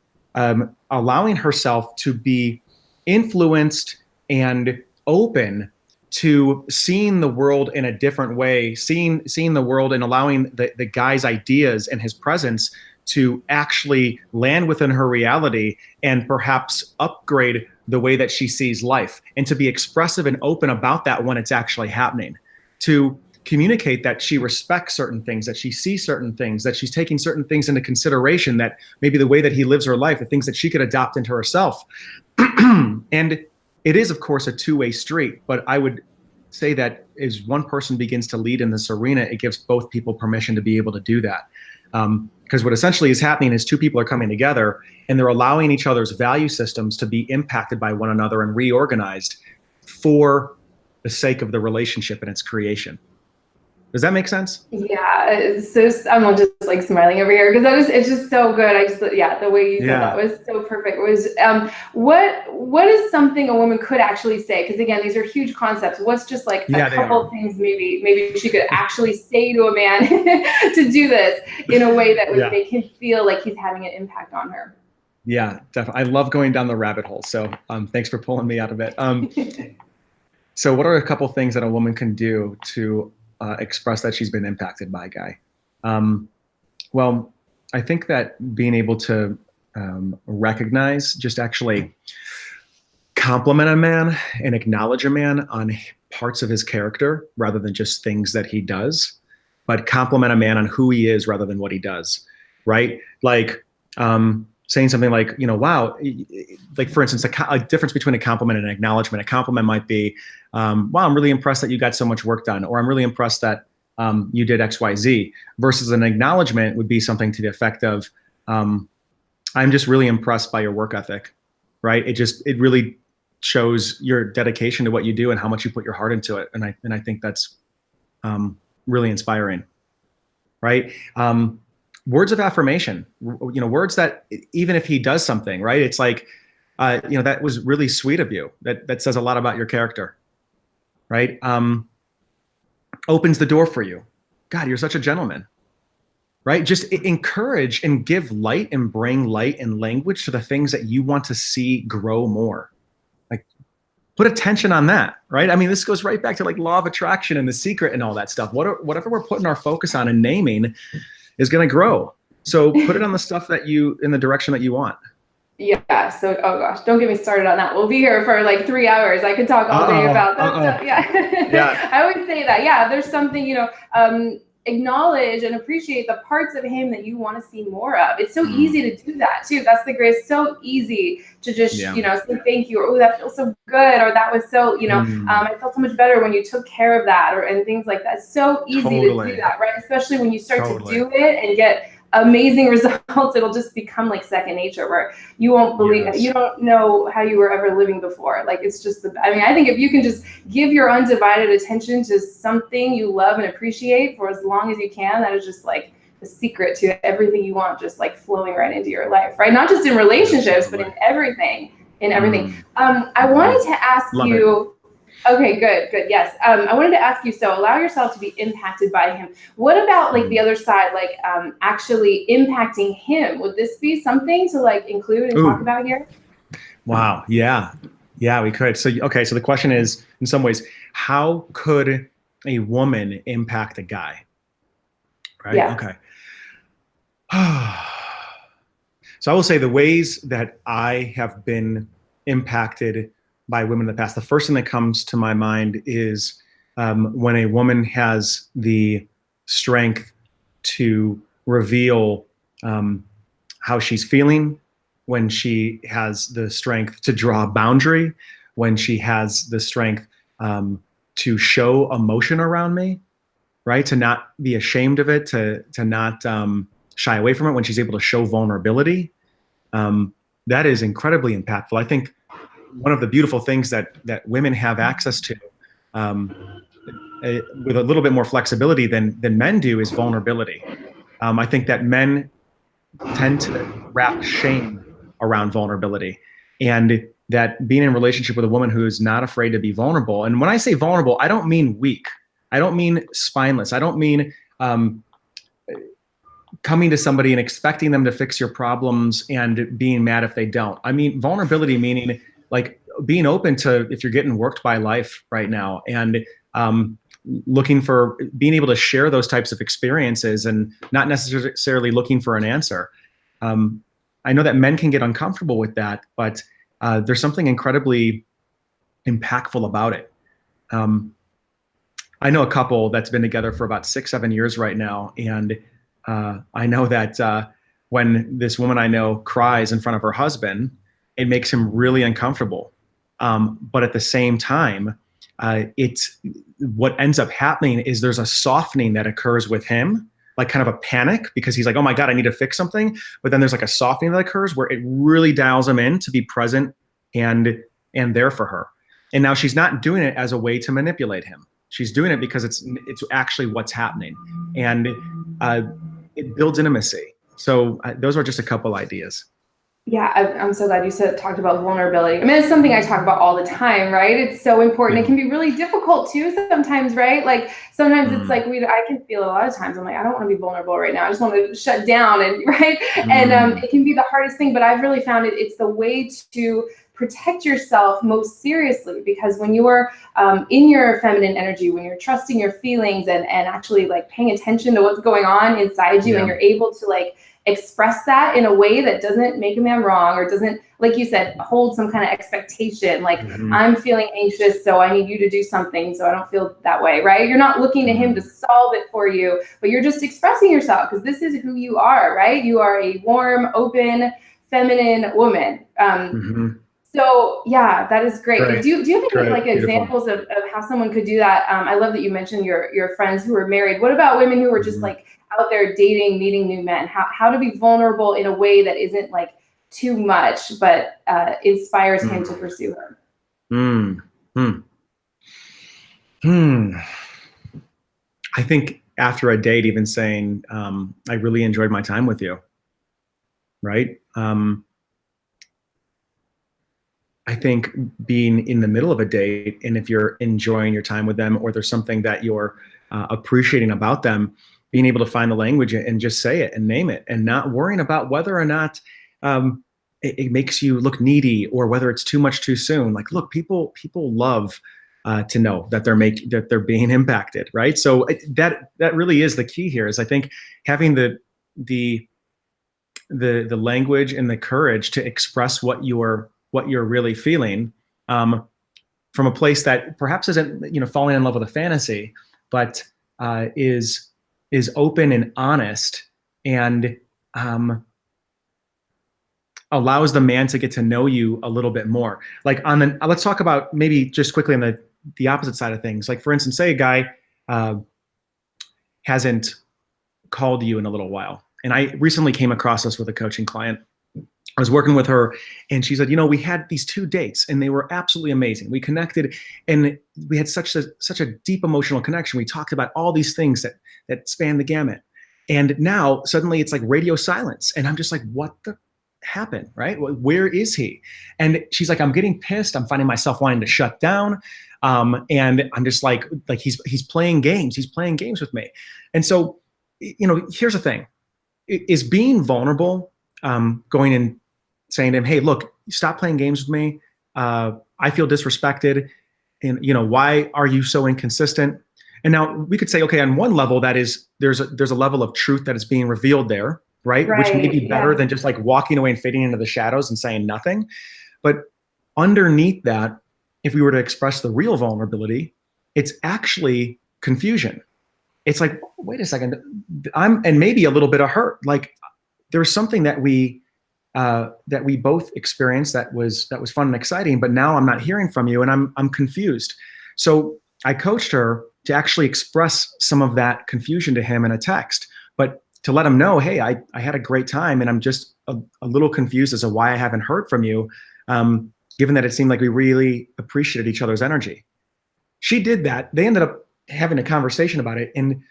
allowing herself to be influenced and open to seeing the world in a different way, seeing the world and allowing the guy's ideas and his presence to actually land within her reality and perhaps upgrade the way that she sees life, and to be expressive and open about that when it's actually happening, to communicate that she respects certain things, that she sees certain things, that she's taking certain things into consideration, that maybe the way that he lives her life, the things that she could adopt into herself. And it is, of course, a two-way street, but I would say that as one person begins to lead in this arena, it gives both people permission to be able to do that. Because what essentially is happening is two people are coming together and they're allowing each other's value systems to be impacted by one another and reorganized for the sake of the relationship and its creation. Does that make sense? Yeah, it's so, I'm just like smiling over here because it's just so good. The way you said that was so perfect. It was, what is something a woman could actually say? Because again, these are huge concepts. What's just like a couple things maybe she could actually say to a man to do this in a way that would make him feel like he's having an impact on her? Yeah, definitely. I love going down the rabbit hole. So thanks for pulling me out of it. So what are a couple things that a woman can do to express that she's been impacted by a guy? Well, I think that being able to recognize, just actually compliment a man and acknowledge a man on parts of his character rather than just things that he does, but compliment a man on who he is rather than what he does, right? Like saying something like, wow, like for instance, a difference between a compliment and an acknowledgement. A compliment might be, wow, I'm really impressed that you got so much work done, or I'm really impressed that you did X, Y, Z, versus an acknowledgement would be something to the effect of, I'm just really impressed by your work ethic, right? It really shows your dedication to what you do and how much you put your heart into it. And I think that's really inspiring, right? Words of affirmation, words that even if he does something, right? It's like, that was really sweet of you. That says a lot about your character, right? Opens the door for you. God, you're such a gentleman, right? Just encourage and give light and bring light and language to the things that you want to see grow more. Like, put attention on that, right? I mean, this goes right back to like law of attraction and The Secret and all that stuff. Whatever we're putting our focus on and naming is going to grow. So put it on the stuff in the direction that you want. Yeah. So, oh gosh, don't get me started on that. We'll be here for like 3 hours. I could talk all day about that stuff. Yeah. I always say that. Yeah. There's something, acknowledge and appreciate the parts of him that you want to see more of. It's so easy to do that too. That's the greatest. So easy to just, say thank you, or, oh, that feels so good. Or that was so, I felt so much better when you took care of that, and things like that. It's so easy to do that, right? Especially when you start to do it and get amazing results, it'll just become like second nature, where you won't believe, you don't know how you were ever living before. Like, it's just I think if you can just give your undivided attention to something you love and appreciate for as long as you can, that is just like the secret to everything you want, just like flowing right into your life, right? Not just in relationships, but in everything. I wanted to ask you, Okay, good. Yes. I wanted to ask you, so allow yourself to be impacted by him. What about like the other side, like actually impacting him? Would this be something to like include and talk Ooh, about here? wow. Yeah. Yeah, we could. So, okay. So the question is, in some ways, how could a woman impact a guy? Right. Yeah. Okay. So I will say the ways that I have been impacted by women in the past. The first thing that comes to my mind is when a woman has the strength to reveal how she's feeling, when she has the strength to draw a boundary, when she has the strength to show emotion around me, right? To not be ashamed of it, to not shy away from it, when she's able to show vulnerability. That is incredibly impactful. I think one of the beautiful things that women have access to, um, with a little bit more flexibility than men do, is vulnerability. I think that men tend to wrap shame around vulnerability, and that being in a relationship with a woman who is not afraid to be vulnerable. And when I say vulnerable, I don't mean weak. I don't mean spineless. I don't mean coming to somebody and expecting them to fix your problems and being mad if they don't. I mean vulnerability, meaning like being open to, if you're getting worked by life right now, and looking for being able to share those types of experiences and not necessarily looking for an answer. I know that men can get uncomfortable with that, but there's something incredibly impactful about it. I know a couple that's been together for about 6, 7 years right now, and I know that when this woman I know cries in front of her husband, it makes him really uncomfortable. But at the same time, it's what ends up happening is there's a softening that occurs with him, like kind of a panic, because he's like, oh my God, I need to fix something. But then there's like a softening that occurs where it really dials him in to be present and there for her. And now she's not doing it as a way to manipulate him. She's doing it because it's actually what's happening, and it builds intimacy. So those are just a couple ideas. Yeah, I'm so glad you talked about vulnerability. I mean, it's something I talk about all the time, right? It's so important. Yeah. It can be really difficult too sometimes, right? Like sometimes it's like Mm. I can feel a lot of times I'm like, I don't want to be vulnerable right now. I just want to shut down, and right. And Mm. it can be the hardest thing, but I've really found it's the way to protect yourself most seriously, because when you are in your feminine energy, when you're trusting your feelings and actually like paying attention to what's going on inside you, Yeah. and you're able to like express that in a way that doesn't make a man wrong, or doesn't, like you said, hold some kind of expectation, like I'm feeling anxious, so I need you to do something so I don't feel that way, right? You're not looking to him to solve it for you, but you're just expressing yourself because this is who you are, right? You are a warm, open, feminine woman. So yeah, that is great. Great. Do you have any like Beautiful. examples of how someone could do that? I love that you mentioned your friends who were married. What about women who were just like out there dating, meeting new men? How to be vulnerable in a way that isn't like too much, but inspires him to pursue her? I think after a date, even saying, I really enjoyed my time with you, right? I think being in the middle of a date, and if you're enjoying your time with them, or there's something that you're appreciating about them, being able to find the language and just say it and name it, and not worrying about whether or not it makes you look needy, or whether it's too much too soon. Like, look, people love to know that they're being impacted, right? So that really is the key here. Is I think having the language and the courage to express what you're really feeling, from a place that perhaps isn't falling in love with a fantasy, but is open and honest, and allows the man to get to know you a little bit more. Like let's talk about maybe just quickly on the opposite side of things. Like, for instance, say a guy hasn't called you in a little while. And I recently came across this with a coaching client. I was working with her, and she said, we had these 2 dates and they were absolutely amazing. We connected, and we had such a deep emotional connection. We talked about all these things that span the gamut. And now suddenly it's like radio silence. And I'm just like, what the happen, right? Where is he? And she's like, I'm getting pissed. I'm finding myself wanting to shut down. And I'm just like he's playing games. He's playing games with me. And so, here's the thing: is being vulnerable, going and saying to him, "Hey, look, stop playing games with me. I feel disrespected, and why are you so inconsistent?" And now we could say, okay, on one level, that is there's a level of truth that is being revealed there, right? Which may be better than just like walking away and fading into the shadows and saying nothing. But underneath that, if we were to express the real vulnerability, it's actually confusion. It's like, wait a second, and maybe a little bit of hurt. Like there's something that we both experienced that was fun and exciting, but now I'm not hearing from you, and I'm confused. So I coached her to actually express some of that confusion to him in a text, but to let him know, hey, I had a great time, and I'm just a little confused as to why I haven't heard from you, given that it seemed like we really appreciated each other's energy. She did that. They ended up having a conversation about it, and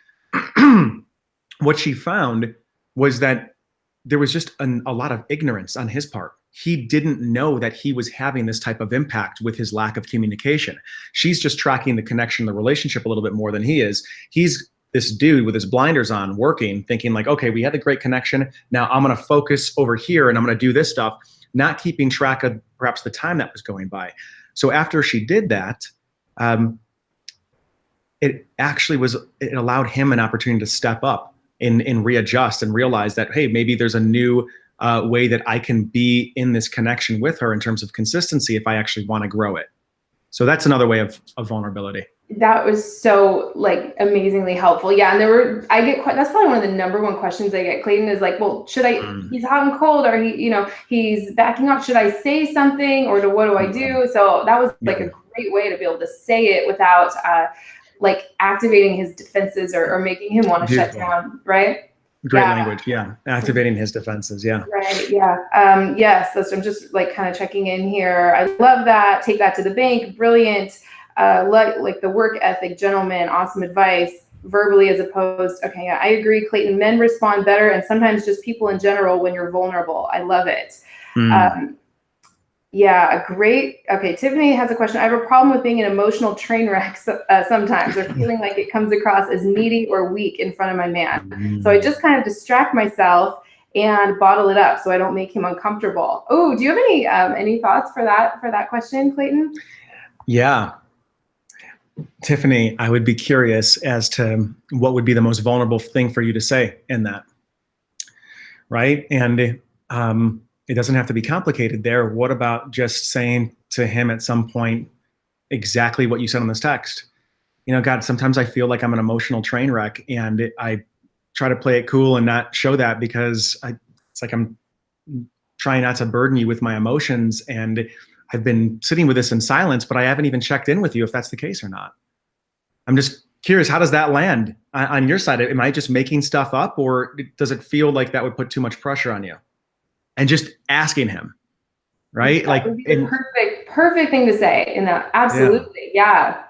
what she found was that there was just a lot of ignorance on his part. He didn't know that he was having this type of impact with his lack of communication. She's just tracking the connection, the relationship a little bit more than he is. He's this dude with his blinders on, working, thinking like, okay, we had a great connection. Now I'm going to focus over here and I'm going to do this stuff, not keeping track of perhaps the time that was going by. So after she did that, it allowed him an opportunity to step up and readjust and realize that, hey, maybe there's a new way that I can be in this connection with her in terms of consistency if I actually want to grow it. So that's another way of vulnerability. That was so like amazingly helpful. Yeah. And that's probably one of the number one questions I get, Clayton, is like, well, should he's hot and cold, or he's backing off. Should I say something, or what do I do? So that was like a great way to be able to say it without like activating his defenses or making him want to shut down. Right. Great language. Yeah. Activating his defenses. Yeah. Right. Yeah. Yes. I'm just like kind of checking in here. I love that. Take that to the bank. Brilliant. Like the work ethic, gentleman, awesome advice, verbally as opposed. Okay. Yeah, I agree. Clayton, men respond better, and sometimes just people in general when you're vulnerable. I love it. Yeah, great. Okay, Tiffany has a question. I have a problem with being an emotional train wreck sometimes, or feeling like it comes across as needy or weak in front of my man. So I just kind of distract myself and bottle it up so I don't make him uncomfortable. Oh, do you have any thoughts for that question, Clayton? Yeah. Tiffany, I would be curious as to what would be the most vulnerable thing for you to say in that, right? And it doesn't have to be complicated there. What about just saying to him at some point exactly what you said in this text? God, sometimes I feel like I'm an emotional train wreck, and I try to play it cool and not show that because it's like I'm trying not to burden you with my emotions, and I've been sitting with this in silence, but I haven't even checked in with you if that's the case or not. I'm just curious, how does that land on your side? Am I just making stuff up, or does it feel like that would put too much pressure on you? And just asking him, right? That would be the perfect thing to say in that. Absolutely. Yeah.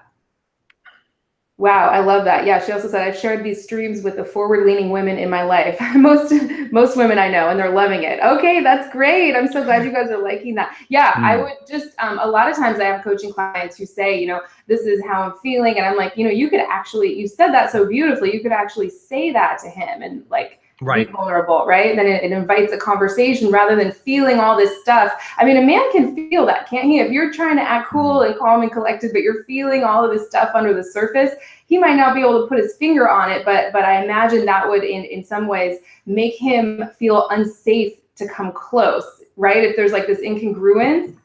Wow, I love that. Yeah, she also said, I've shared these streams with the forward-leaning women in my life. Most women I know, and they're loving it. Okay, that's great. I'm so glad you guys are liking that. Yeah, I would just, a lot of times I have coaching clients who say, this is how I'm feeling. And I'm like, you said that so beautifully. You could actually say that to him and like, be vulnerable, right? Then it invites a conversation rather than feeling all this stuff. I mean, a man can feel that, can't he? If you're trying to act cool and calm and collected, but you're feeling all of this stuff under the surface, he might not be able to put his finger on it, but I imagine that would in some ways make him feel unsafe to come close, right? If there's like this incongruence.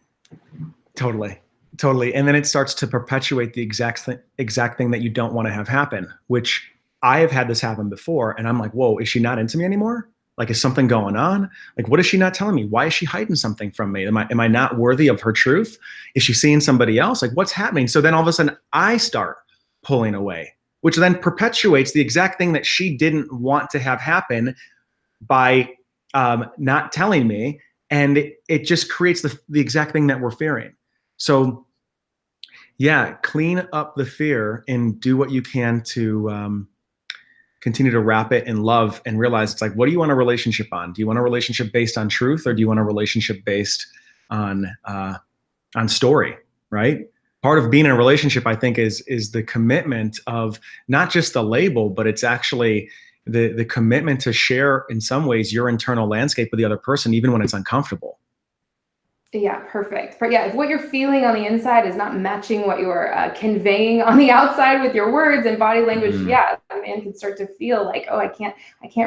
Totally. And then it starts to perpetuate the exact thing that you don't want to have happen, which I have had this happen before, and I'm like, whoa, is she not into me anymore? Like, is something going on? Like, what is she not telling me? Why is she hiding something from me? Am I not worthy of her truth? Is she seeing somebody else? Like, what's happening? So then all of a sudden I start pulling away, which then perpetuates the exact thing that she didn't want to have happen by not telling me. And it just creates the exact thing that we're fearing. So yeah, clean up the fear and do what you can to continue to wrap it in love and realize it's like, what do you want a relationship on? Do you want a relationship based on truth, or do you want a relationship based on story, right? Part of being in a relationship, I think, is the commitment of not just the label, but it's actually the commitment to share in some ways your internal landscape with the other person, even when it's uncomfortable. Yeah, perfect. But yeah, if what you're feeling on the inside is not matching what you're conveying on the outside with your words and body language, yeah, a man can start to feel like, oh, I can't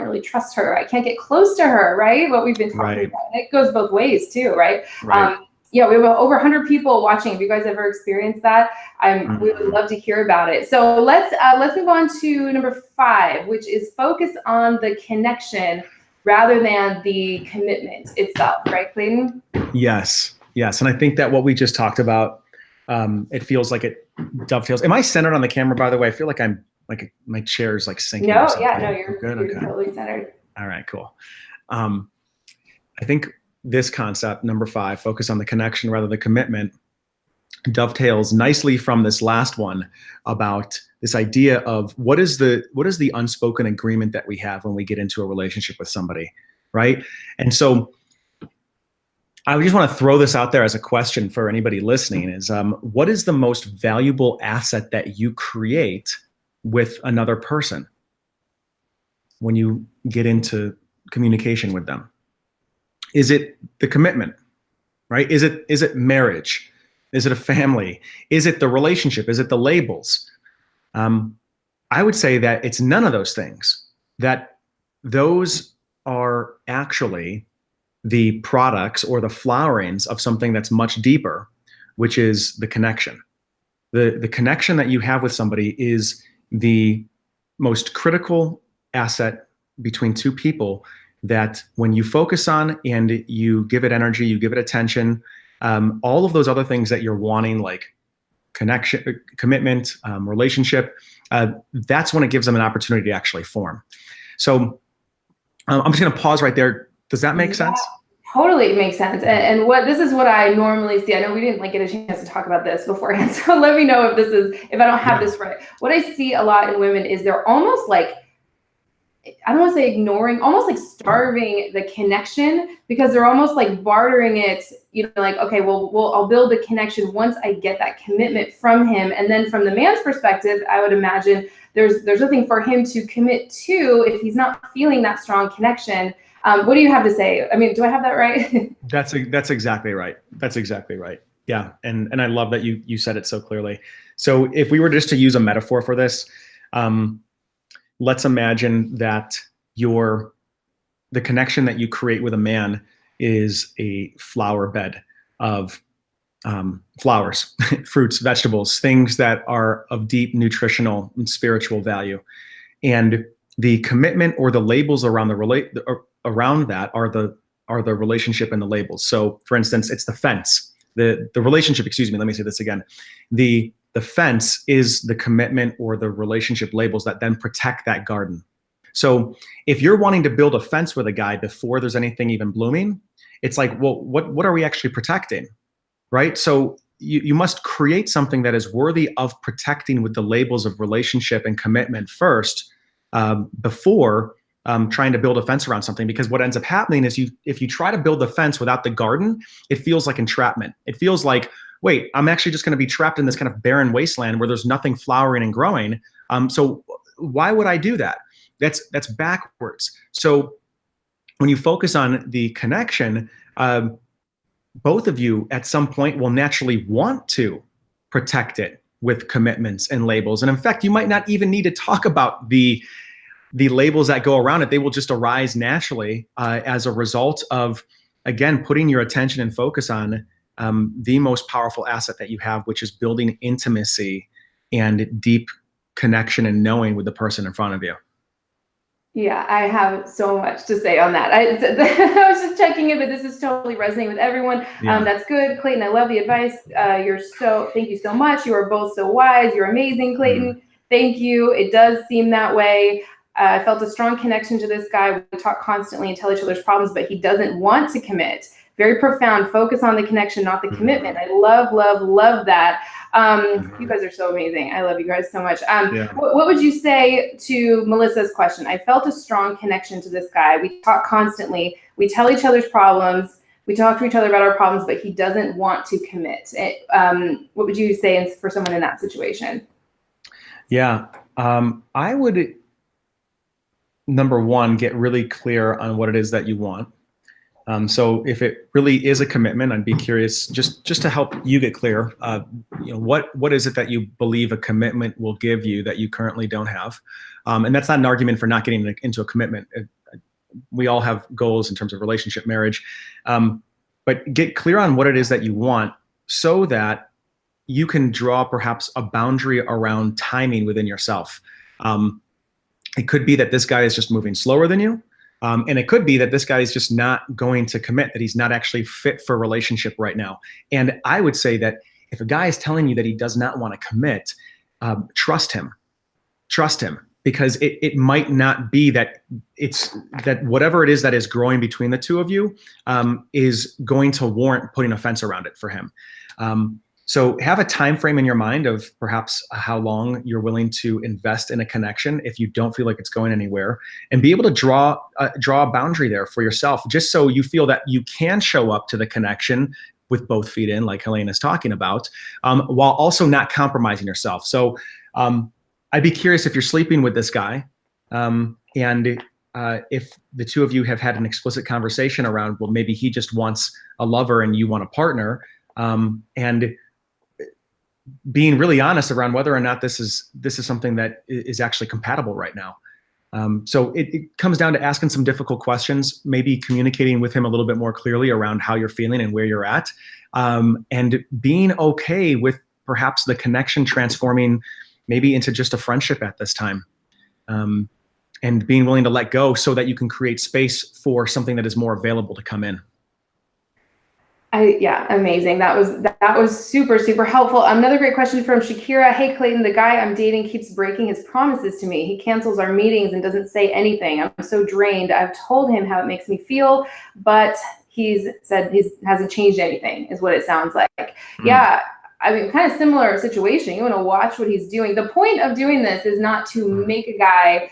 really trust her. I can't get close to her, right? What we've been talking about. And it goes both ways too, right? Yeah, we have over 100 people watching. Have you guys ever experienced that? We would love to hear about it. So let's move on to number 5, which is focus on the connection rather than the commitment itself, right, Clayton? Yes. And I think that what we just talked about, it feels like it dovetails. Am I centered on the camera, by the way? I feel like I'm like my chair's like sinking. No, you're good. You're totally centered. All right, cool. I think this concept, number 5, focus on the connection rather than the commitment, dovetails nicely from this last one about this idea of what is the unspoken agreement that we have when we get into a relationship with somebody, right? And so I just want to throw this out there as a question for anybody listening is, what is the most valuable asset that you create with another person when you get into communication with them? Is it the commitment, right? Is it marriage? Is it a family? Is it the relationship? Is it the labels? I would say that it's none of those things, that those are actually the products or the flowerings of something that's much deeper, which is the connection. The connection that you have with somebody is the most critical asset between two people that when you focus on and you give it energy, you give it attention, all of those other things that you're wanting, like connection, commitment, relationship, that's when it gives them an opportunity to actually form. So I'm just going to pause right there. Does that make sense? Totally makes sense. And this is what I normally see. I know we didn't get a chance to talk about this beforehand, so let me know if I don't have this right. What I see a lot in women is they're almost like, I don't want to say ignoring, almost like starving the connection, because they're almost like bartering it, like, okay, well, I'll build the connection once I get that commitment from him. And then from the man's perspective, I would imagine there's nothing for him to commit to if he's not feeling that strong connection. What do you have to say? I mean, do I have that right? That's exactly right. That's exactly right. Yeah. And I love that you said it so clearly. So if we were just to use a metaphor for this, let's imagine that the connection that you create with a man is a flower bed of flowers, fruits, vegetables, things that are of deep nutritional and spiritual value. And the commitment or the labels around that are the relationship and the labels. So for instance, it's the fence, the relationship, excuse me, let me say this again. The fence is the commitment or the relationship labels that then protect that garden. So if you're wanting to build a fence with a guy before there's anything even blooming, it's like, well, what are we actually protecting, right? So you must create something that is worthy of protecting with the labels of relationship and commitment first, before trying to build a fence around something. Because what ends up happening is if you try to build the fence without the garden, it feels like entrapment. It feels like, wait, I'm actually just going to be trapped in this kind of barren wasteland where there's nothing flowering and growing. So why would I do that? That's backwards. So when you focus on the connection, both of you at some point will naturally want to protect it with commitments and labels. And in fact, you might not even need to talk about the labels that go around it. They will just arise naturally as a result of, again, putting your attention and focus on the most powerful asset that you have, which is building intimacy and deep connection and knowing with the person in front of you. Yeah, I have so much to say on that. I was just checking in, but this is totally resonating with everyone. Yeah. That's good, Clayton. I love the advice. Thank you so much. You are both so wise. You're amazing, Clayton. Thank you. It does seem that way. I felt a strong connection to this guy. We talk constantly and tell each other's problems, but he doesn't want to commit. very profound. Focus on the connection, not the commitment. I love, love, love that. You guys are so amazing. I love you guys so much. What would you say to Melissa's question? I felt a strong connection to this guy. We talk constantly. We tell each other's problems. We talk to each other about our problems, but he doesn't want to commit. What would you say for someone in that situation? Yeah, I would, number one, get really clear on what it is that you want. So if it really is a commitment, I'd be curious just to help you get clear. What is it that you believe a commitment will give you that you currently don't have? And that's not an argument for not getting into a commitment. We all have goals in terms of relationship, marriage, but get clear on what it is that you want so that you can draw perhaps a boundary around timing within yourself. It could be that this guy is just moving slower than you. And it could be that this guy is just not going to commit, that he's not actually fit for a relationship right now. And I would say that if a guy is telling you that he does not want to commit, trust him. Trust him, because it might not be that that whatever it is that is growing between the two of you is going to warrant putting a fence around it for him. So have a time frame in your mind of perhaps how long you're willing to invest in a connection if you don't feel like it's going anywhere, and be able to draw a boundary there for yourself, just so you feel that you can show up to the connection with both feet in, like Helena's talking about, while also not compromising yourself. So I'd be curious if you're sleeping with this guy, and if the two of you have had an explicit conversation around, well, maybe he just wants a lover and you want a partner, and being really honest around whether or not this is something that is actually compatible right now. So it comes down to asking some difficult questions, maybe communicating with him a little bit more clearly around how you're feeling and where you're at, and being okay with perhaps the connection transforming maybe into just a friendship at this time, and being willing to let go so that you can create space for something that is more available to come in. Yeah, amazing. That was super, super helpful. Another great question from Shakira. Hey, Clayton, the guy I'm dating keeps breaking his promises to me. He cancels our meetings and doesn't say anything. I'm so drained. I've told him how it makes me feel, but he's said he hasn't changed anything, is what it sounds like. Yeah, I mean, kind of similar situation. You want to watch what he's doing. The point of doing this is not to make a guy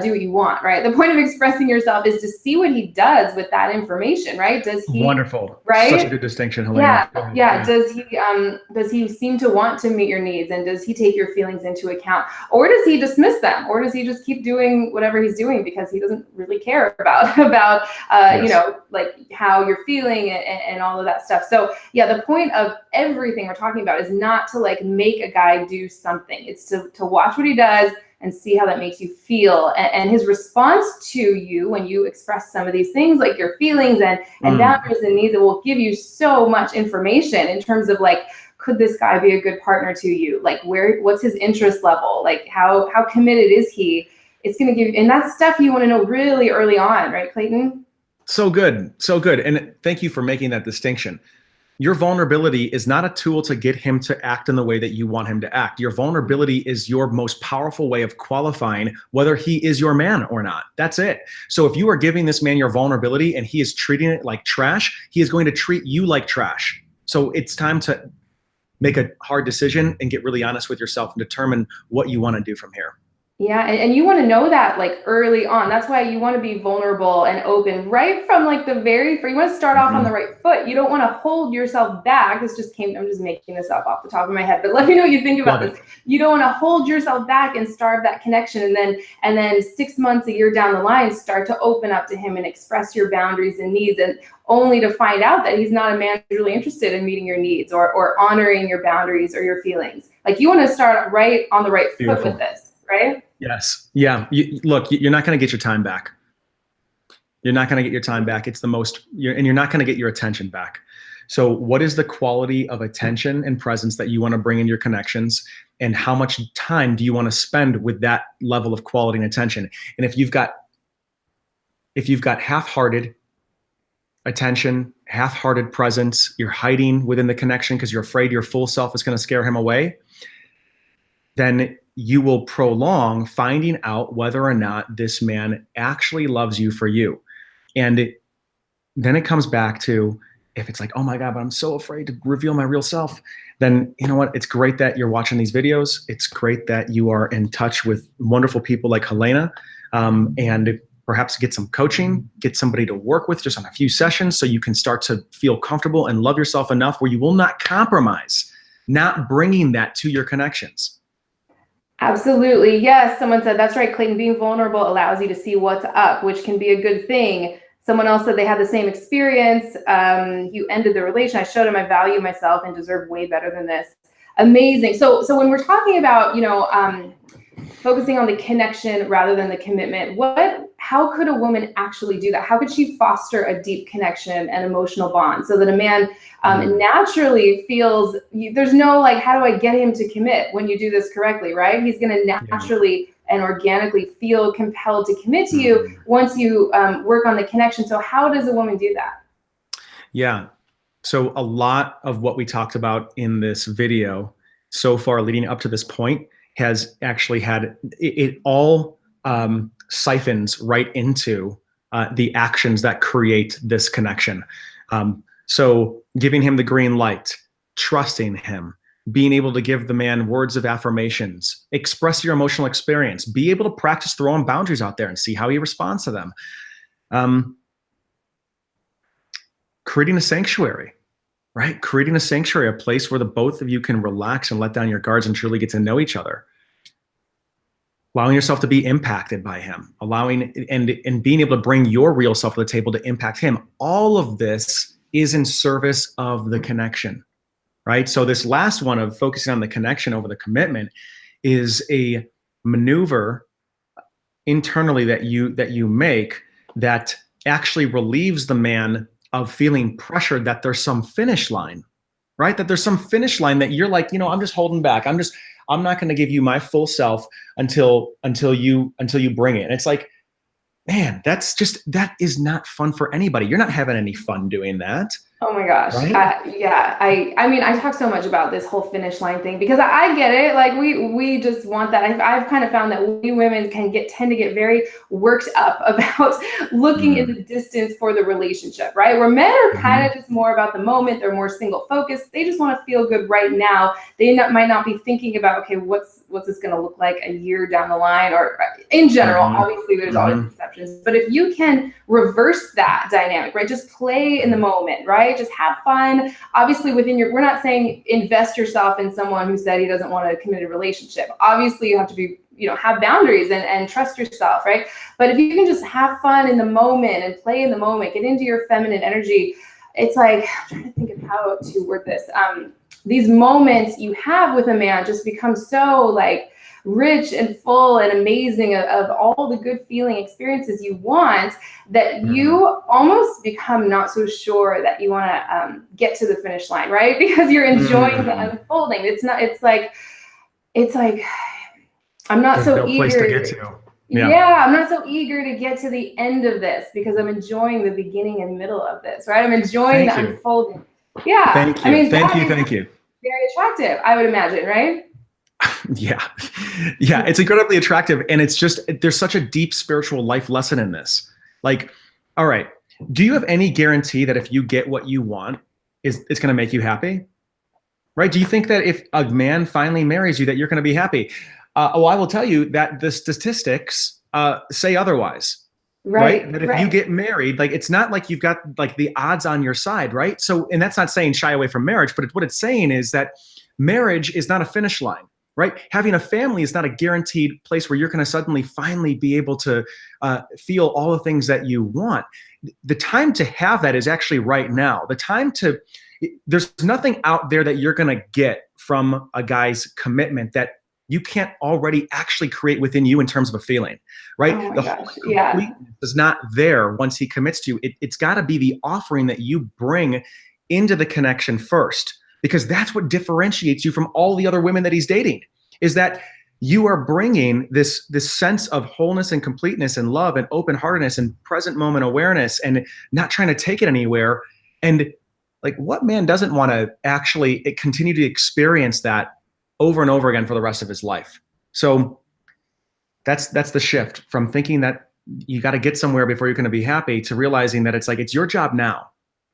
do what you want, right? The point of expressing yourself is to see what he does with that information, right? Does he? Wonderful. Right? Such a good distinction, Helena. Yeah. Does he seem to want to meet your needs, and does he take your feelings into account, or does he dismiss them, or does he just keep doing whatever he's doing because he doesn't really care about yes, you know, like how you're feeling and all of that stuff. So yeah, the point of everything we're talking about is not to like make a guy do something. It's to watch what he does and see how that makes you feel. And his response to you when you express some of these things, like your feelings and boundaries and needs, it will give you so much information in terms of like, could this guy be a good partner to you? Like what's his interest level? Like how committed is he? It's gonna give you, and that's stuff you wanna know really early on, right, Clayton? So good, so good. And thank you for making that distinction. Your vulnerability is not a tool to get him to act in the way that you want him to act. Your vulnerability is your most powerful way of qualifying whether he is your man or not. That's it. So if you are giving this man your vulnerability and he is treating it like trash, he is going to treat you like trash. So it's time to make a hard decision and get really honest with yourself and determine what you want to do from here. Yeah, and you want to know that like early on. That's why you want to be vulnerable and open right from like the you want to start off on the right foot. You don't want to hold yourself back. I'm just making this up off the top of my head, but let me know what you think about this. You don't want to hold yourself back and starve that connection, and then 6 months, a year down the line, start to open up to him and express your boundaries and needs, and only to find out that he's not a man who's really interested in meeting your needs or honoring your boundaries or your feelings. Like you want to start right on the right foot with this, right? Yes. Yeah. Look, you're not going to get your time back. You're not going to get your time back. It's the most, and you're not going to get your attention back. So what is the quality of attention and presence that you want to bring in your connections, and how much time do you want to spend with that level of quality and attention? And if you've got half-hearted attention, half-hearted presence, you're hiding within the connection because you're afraid your full self is going to scare him away, then you will prolong finding out whether or not this man actually loves you for you. And then it comes back to, if it's like, oh my God, but I'm so afraid to reveal my real self, then you know what? It's great that you're watching these videos. It's great that you are in touch with wonderful people like Helena, and perhaps get some coaching, get somebody to work with just on a few sessions so you can start to feel comfortable and love yourself enough where you will not compromise, not bringing that to your connections. Absolutely. Yes. Someone said, that's right, Clayton, being vulnerable allows you to see what's up, which can be a good thing. Someone else said they had the same experience. You ended the relation. I showed him I value myself and deserve way better than this. Amazing. So when we're talking about, focusing on the connection rather than the commitment, how could a woman actually do that? How could she foster a deep connection and emotional bond so that a man naturally feels, there's no like, how do I get him to commit when you do this correctly, right? He's going to naturally and organically feel compelled to commit to you once you work on the connection. So how does a woman do that? Yeah. So a lot of what we talked about in this video so far leading up to this point has actually had it all siphons right into the actions that create this connection. So giving him the green light, trusting him, being able to give the man words of affirmations, express your emotional experience, be able to practice throwing boundaries out there and see how he responds to them. Creating a sanctuary, right? Creating a sanctuary, a place where the both of you can relax and let down your guards and truly get to know each other. Allowing yourself to be impacted by him, allowing and being able to bring your real self to the table to impact him. All of this is in service of the connection, right? So this last one of focusing on the connection over the commitment is a maneuver internally that you make that actually relieves the man of feeling pressured that there's some finish line, right? That there's some finish line that you're like, I'm just holding back. I'm not going to give you my full self until you bring it. And it's like, man, that is not fun for anybody. You're not having any fun doing that. Oh my gosh. Right? I mean, I talk so much about this whole finish line thing because I get it. Like we just want that. I've kind of found that we women tend to get very worked up about looking in the distance for the relationship, right? Where men are kind of just more about the moment. They're more single focused. They just want to feel good right now. They might not be thinking about, okay, what's this going to look like a year down the line, or in general. Obviously there's always exceptions, but if you can reverse that dynamic, right? Just play in the moment, right? Just have fun. Obviously we're not saying invest yourself in someone who said he doesn't want a committed relationship. Obviously you have to be, have boundaries and trust yourself, right? But if you can just have fun in the moment and play in the moment, get into your feminine energy, it's like, I'm trying to think of how to word this. These moments you have with a man just become so like rich and full and amazing of all the good feeling experiences you want, that you almost become not so sure that you want to get to the finish line, right? Because you're enjoying the unfolding. It's like I'm not so eager place to get to. Yeah, I'm not so eager to get to the end of this because I'm enjoying the beginning and middle of this, right? I'm enjoying the unfolding. Yeah. Thank you. I mean, Thank you. Very attractive, I would imagine, right? Yeah, it's incredibly attractive. And it's just, there's such a deep spiritual life lesson in this. Like, all right, do you have any guarantee that if you get what you want, it's going to make you happy? Right? Do you think that if a man finally marries you, that you're going to be happy? I will tell you that the statistics say otherwise. Right? That if you get married, like, it's not like you've got like the odds on your side, right? So, and that's not saying shy away from marriage, but what it's saying is that marriage is not a finish line, right? Having a family is not a guaranteed place where you're going to suddenly finally be able to feel all the things that you want. The time to have that is actually right now. There's nothing out there that you're going to get from a guy's commitment that you can't already actually create within you in terms of a feeling, right? Oh my the gosh. completeness is not there once he commits to you. It's got to be the offering that you bring into the connection first, because that's what differentiates you from all the other women that he's dating, is that you are bringing this sense of wholeness and completeness and love and open-heartedness and present moment awareness and not trying to take it anywhere. And like, what man doesn't want to actually continue to experience that over and over again for the rest of his life? So that's the shift from thinking that you got to get somewhere before you're going to be happy to realizing that it's like, it's your job now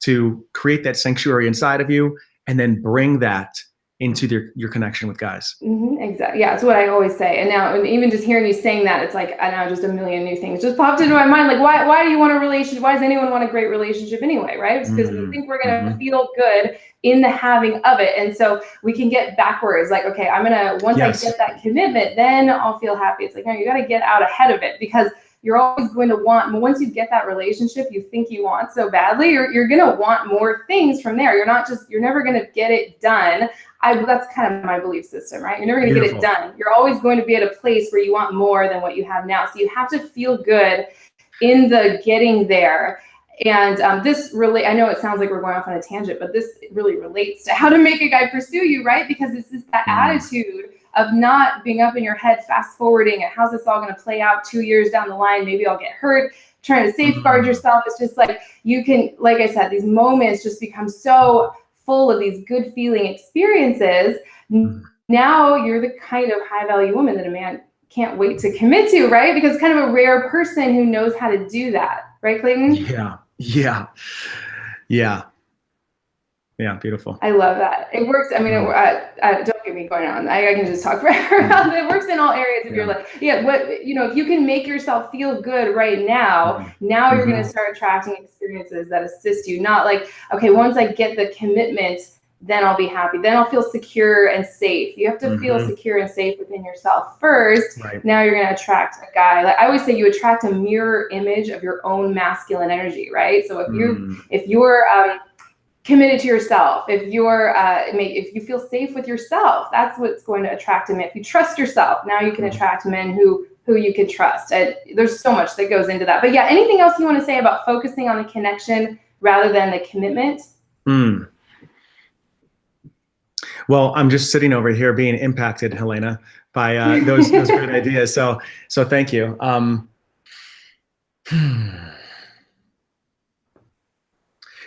to create that sanctuary inside of you and then bring that into your connection with guys. Exactly. Yeah, it's what I always say. And now, and even just hearing you saying that, it's like, I know just a million new things just popped into my mind. Like, why do you want a relationship? Why does anyone want a great relationship anyway, right? It's because we think we're going to feel good in the having of it. And so we can get backwards. Like, okay, once I get that commitment, then I'll feel happy. It's like, no, you got to get out ahead of it, because you're always going to want, once you get that relationship you think you want so badly, you're going to want more things from there. You're never going to get it done. That's kind of my belief system, right? You're never going to get it done. You're always going to be at a place where you want more than what you have now. So you have to feel good in the getting there. And I know it sounds like we're going off on a tangent, but this really relates to how to make a guy pursue you, right? Because this is that attitude of not being up in your head, fast forwarding, and how's this all going to play out 2 years down the line? Maybe I'll get hurt, trying to safeguard yourself. It's just like, you can, like I said, these moments just become so full of these good feeling experiences. Now you're the kind of high value woman that a man can't wait to commit to, right? Because kind of a rare person who knows how to do that, right, Clayton? Yeah, beautiful. I love that. It works. I mean, don't get me going on. I can just talk forever. It works in all areas of your life. If you can make yourself feel good right now, now you're going to start attracting experiences that assist you. Not like, okay, once I get the commitment, then I'll be happy. Then I'll feel secure and safe. You have to feel secure and safe within yourself first. Right. Now you're going to attract a guy. Like I always say, you attract a mirror image of your own masculine energy, right? So if you're committed to yourself, if you feel safe with yourself, that's what's going to attract a man. If you trust yourself, now you can attract men who you can trust. And there's so much that goes into that. But yeah, anything else you want to say about focusing on the connection rather than the commitment? Well, I'm just sitting over here being impacted, Helena, by those great ideas. So thank you.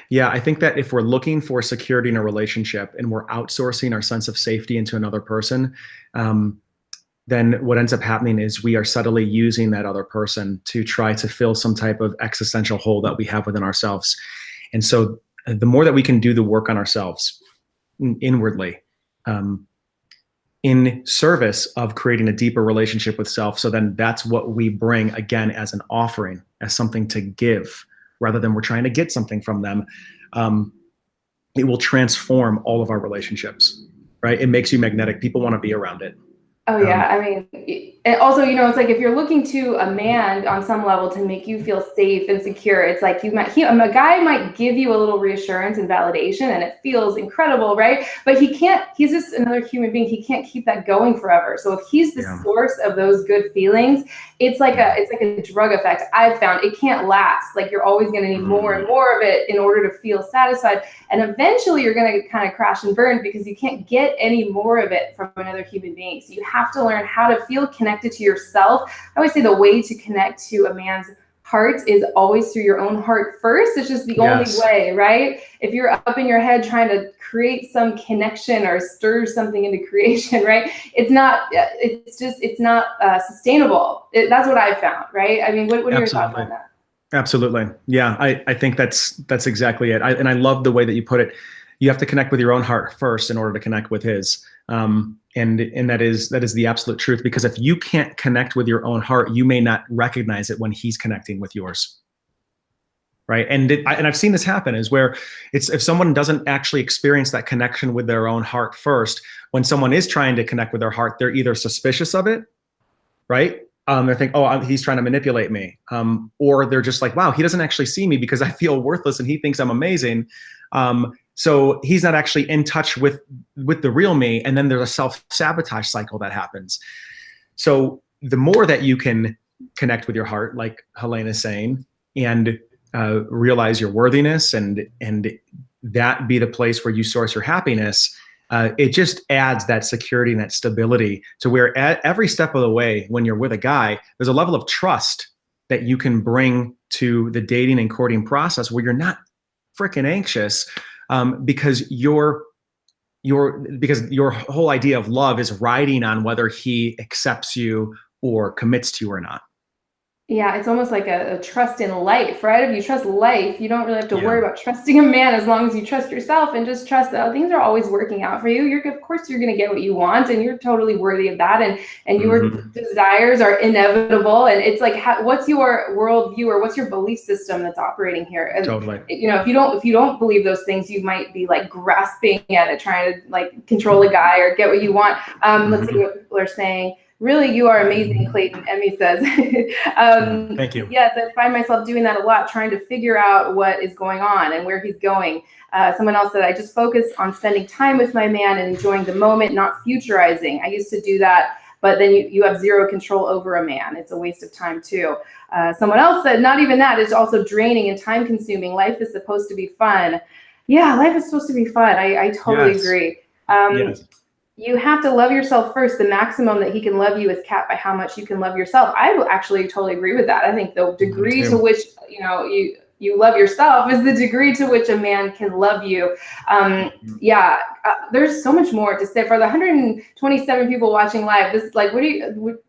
Yeah, I think that if we're looking for security in a relationship and we're outsourcing our sense of safety into another person, then what ends up happening is we are subtly using that other person to try to fill some type of existential hole that we have within ourselves. And so the more that we can do the work on ourselves inwardly, in service of creating a deeper relationship with self, so then that's what we bring again as an offering, as something to give, rather than we're trying to get something from them. It will transform all of our relationships, right? It makes you magnetic. People want to be around it. Oh yeah, I mean, and also, it's like if you're looking to a man on some level to make you feel safe and secure, it's like a guy might give you a little reassurance and validation, and it feels incredible, right? But he's just another human being. He can't keep that going forever. So if he's the source of those good feelings, it's like a drug effect. I've found it can't last. Like you're always going to need more and more of it in order to feel satisfied, and eventually you're going to kind of crash and burn because you can't get any more of it from another human being. So you have to learn how to feel connected to yourself. I always say the way to connect to a man's heart is always through your own heart first. It's just the only way, right? If you're up in your head trying to create some connection or stir something into creation, right? It's not sustainable. That's what I've found, right? I mean, what are your thoughts on that? Absolutely. Yeah, I think that's exactly it. And I love the way that you put it. You have to connect with your own heart first in order to connect with his. And that is the absolute truth, because if you can't connect with your own heart, you may not recognize it when he's connecting with yours. Right. And I've seen this happen is where if someone doesn't actually experience that connection with their own heart first, when someone is trying to connect with their heart, they're either suspicious of it, right? They think, oh, he's trying to manipulate me. Or they're just like, wow, he doesn't actually see me because I feel worthless and he thinks I'm amazing. So he's not actually in touch with the real me. And then there's a self-sabotage cycle that happens. So the more that you can connect with your heart, like Helena is saying, and realize your worthiness and that be the place where you source your happiness, it just adds that security and that stability to where at every step of the way, when you're with a guy, there's a level of trust that you can bring to the dating and courting process where you're not freaking anxious, because your whole idea of love is riding on whether he accepts you or commits to you or not. Yeah, it's almost like a trust in life, right? If you trust life, you don't really have to Yeah. worry about trusting a man as long as you trust yourself and just trust that things are always working out for you. Of course, you're going to get what you want, and you're totally worthy of that. And your desires are inevitable. And it's like, what's your worldview or what's your belief system that's operating here? And Totally. if you don't believe those things, you might be like grasping at it, trying to like control a guy or get what you want. Let's see what people are saying. Really, you are amazing, Clayton, Emmy says. Thank you. Yes, I find myself doing that a lot, trying to figure out what is going on and where he's going. Someone else said, I just focus on spending time with my man and enjoying the moment, not futurizing. I used to do that, but then you have zero control over a man. It's a waste of time too. Someone else said, not even that, it's also draining and time consuming. Life is supposed to be fun. Yeah, life is supposed to be fun. I totally agree. Yes. You have to love yourself first. The maximum that he can love you is capped by how much you can love yourself. I actually totally agree with that. I think the degree to which you love yourself is the degree to which a man can love you. There's so much more to say. For the 127 people watching live, this like,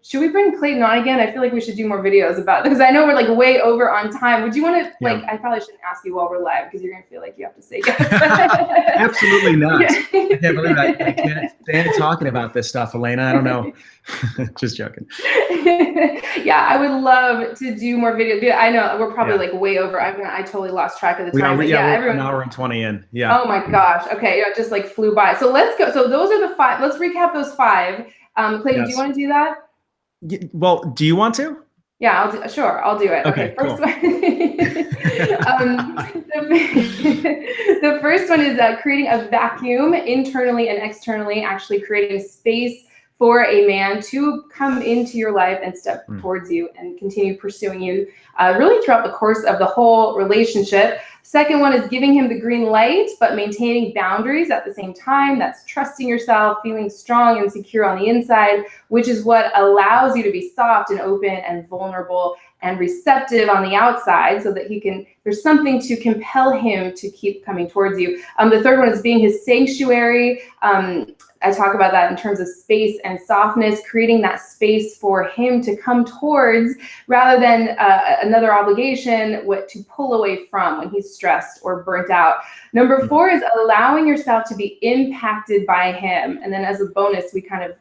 should we bring Clayton on again? I feel like we should do more videos about this because I know we're like way over on time. Would you want to I probably shouldn't ask you while we're live because you're gonna feel like you have to say yes. Absolutely not. I can't believe it. I can't stand talking about this stuff, Helena. I don't know. Just joking. Yeah, I would love to do more videos. I know we're probably like way over. I totally lost track of the time. We're everyone, an hour and 20 in. Yeah. Oh my gosh. Okay. Yeah, just like flew by. So let's go. So those are the 5. Let's recap those 5. Clayton, do you want to do that? Well, do you want to? Yeah, I'll do it. Okay. First one. The first one is creating a vacuum internally and externally, actually creating space for a man to come into your life and step towards you and continue pursuing you really throughout the course of the whole relationship. Second one is giving him the green light, but maintaining boundaries at the same time. That's trusting yourself, feeling strong and secure on the inside, which is what allows you to be soft and open and vulnerable and receptive on the outside so that there's something to compel him to keep coming towards you. The third one is being his sanctuary. I talk about that in terms of space and softness, creating that space for him to come towards rather than another obligation to pull away from when he's stressed or burnt out. Number 4 is allowing yourself to be impacted by him. And then as a bonus, we kind of,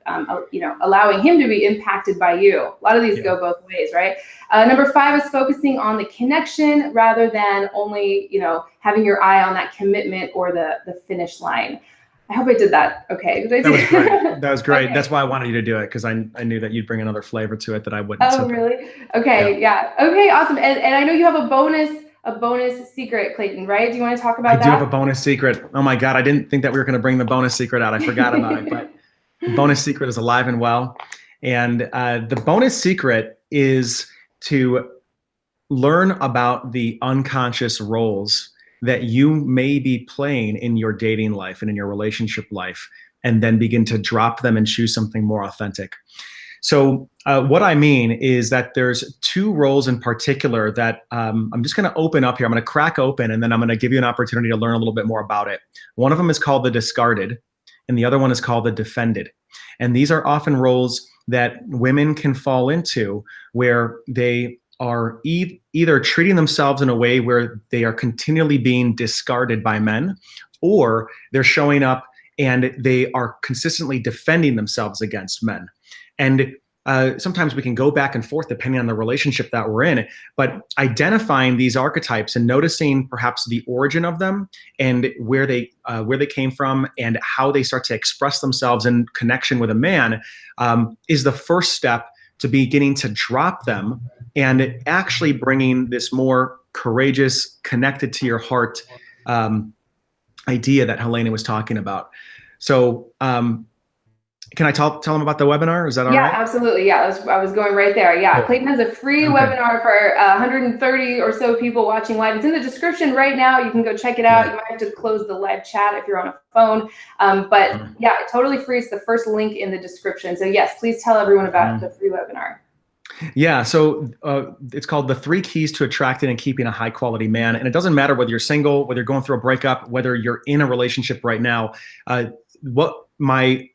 allowing him to be impacted by you. A lot of these go both ways, right? Number 5 is focusing on the connection rather than only, having your eye on that commitment or the finish line. I hope I did that okay. Did I do that was great. That was great. Okay. That's why I wanted you to do it, because I knew that you'd bring another flavor to it that I wouldn't. Oh, really? Okay, yeah. Okay, awesome. And I know you have a bonus secret, Clayton, right? Do you want to talk about that? I do have a bonus secret. Oh my God, I didn't think that we were going to bring the bonus secret out. I forgot about it, but the bonus secret is alive and well. And the bonus secret is to learn about the unconscious roles that you may be playing in your dating life and in your relationship life, and then begin to drop them and choose something more authentic. So what I mean is that there's 2 roles in particular that I'm just going to open up here. I'm going to crack open, and then I'm going to give you an opportunity to learn a little bit more about it. One of them is called the discarded, and the other one is called the defended. And these are often roles that women can fall into where they are either treating themselves in a way where they are continually being discarded by men, or they're showing up and they are consistently defending themselves against men. And sometimes we can go back and forth depending on the relationship that we're in, but identifying these archetypes and noticing perhaps the origin of them and where they came from and how they start to express themselves in connection with a man is the first step to beginning to drop them and actually bringing this more courageous, connected to your heart idea that Helena was talking about. So can I tell them about the webinar? Is that all right? Yeah, absolutely. Yeah, I was going right there. Yeah, Clayton has a free webinar for 130 or so people watching live. It's in the description right now. You can go check it out. You might have to close the live chat if you're on a phone. But yeah, totally free. It's the first link in the description. So yes, please tell everyone about the free webinar. Yeah, so it's called The 3 Keys to Attracting and Keeping a High Quality Man. And it doesn't matter whether you're single, whether you're going through a breakup, whether you're in a relationship right now. What my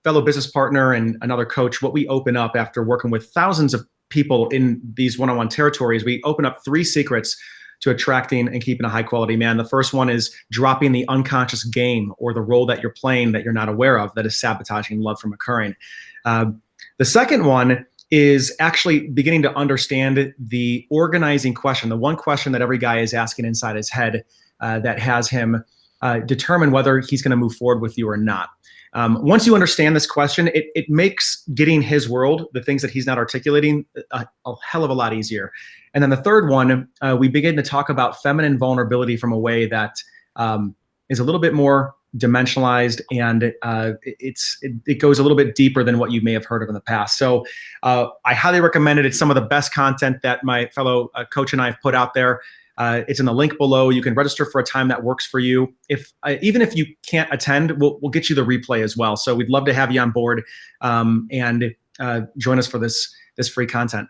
fellow business partner and another coach, what we open up after working with thousands of people in these one-on-one territories, we open up 3 secrets to attracting and keeping a high quality man. The first one is dropping the unconscious game or the role that you're playing that you're not aware of that is sabotaging love from occurring. The second one is actually beginning to understand the organizing question, the one question that every guy is asking inside his head that has him determine whether he's going to move forward with you or not. Once you understand this question, it makes getting his world, the things that he's not articulating, a hell of a lot easier. And then the third one, we begin to talk about feminine vulnerability from a way that is a little bit more dimensionalized, and it goes a little bit deeper than what you may have heard of in the past. So I highly recommend it. It's some of the best content that my fellow coach and I have put out there. It's in the link below. You can register for a time that works for you. Even if you can't attend, we'll get you the replay as well. So we'd love to have you on board and join us for this free content.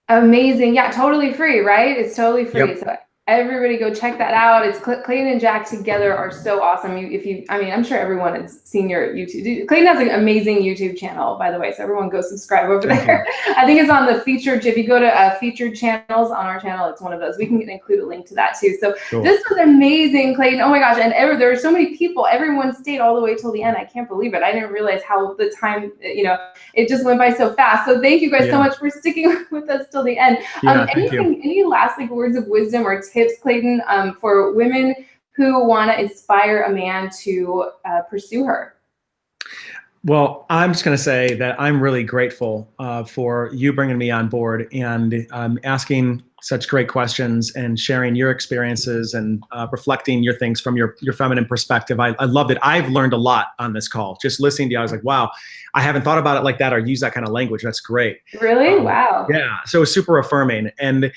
Amazing. Yeah, totally free, right? It's totally free. Yep. So everybody go check that out. It's Clayton and Jack together are so awesome. I mean, I'm sure everyone has seen your YouTube. Clayton has an amazing YouTube channel, by the way, so everyone go subscribe over there. I think it's on the featured. If you go to featured channels on our channel, it's one of those. We can include a link to that too. So cool. This was amazing, Clayton. Oh my gosh. And there are so many people. Everyone stayed all the way till the end. I can't believe it. I didn't realize how the time, it just went by so fast. So thank you guys so much for sticking with us till the end. Any last words of wisdom or tips, Clayton, for women who want to inspire a man to pursue her? Well, I'm just going to say that I'm really grateful for you bringing me on board and asking such great questions and sharing your experiences and reflecting your things from your feminine perspective. I loved it. I've learned a lot on this call. Just listening to you, I was like, wow, I haven't thought about it like that or use that kind of language. That's great. Really? Wow. Yeah. So it's super affirming. And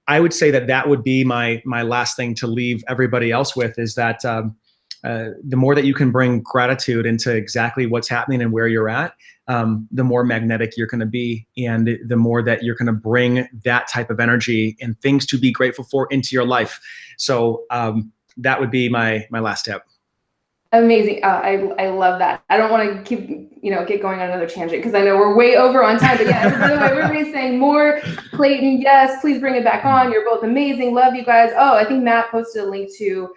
I would say that would be my last thing to leave everybody else with is that the more that you can bring gratitude into exactly what's happening and where you're at, the more magnetic you're going to be, and the more that you're going to bring that type of energy and things to be grateful for into your life. So that would be my last tip. Amazing. I love that. I don't want to keep, get going on another tangent because I know we're way over on time. But yeah, by the way, everybody's saying more. Clayton, yes, please bring it back on. You're both amazing. Love you guys. Oh, I think Matt posted a link to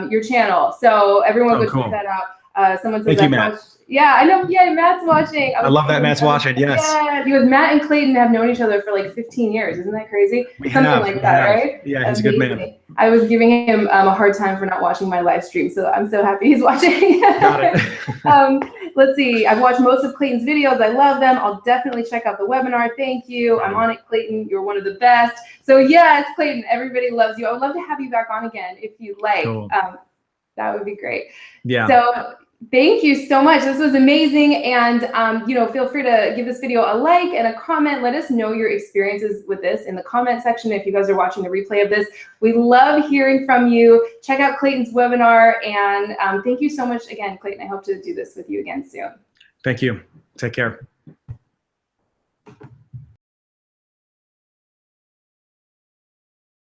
your channel. So everyone go check that out. Someone says, thank you, Matt. Yeah, I know. Yeah, Matt's watching. I love that Matt's watching. Yes. Yeah, because Matt and Clayton have known each other for like 15 years. Isn't that crazy? Something like that, right? Yeah, he's a good man. I was giving him a hard time for not watching my live stream, so I'm so happy he's watching. Got it. Let's see. I've watched most of Clayton's videos. I love them. I'll definitely check out the webinar. Thank you. I'm on it, Clayton. You're one of the best. So yes, Clayton, everybody loves you. I would love to have you back on again if you'd like. Cool. That would be great. Yeah. So thank you so much. This was amazing. And, feel free to give this video a like and a comment. Let us know your experiences with this in the comment section if you guys are watching the replay of this. We love hearing from you. Check out Clayton's webinar. And thank you so much again, Clayton. I hope to do this with you again soon. Thank you. Take care.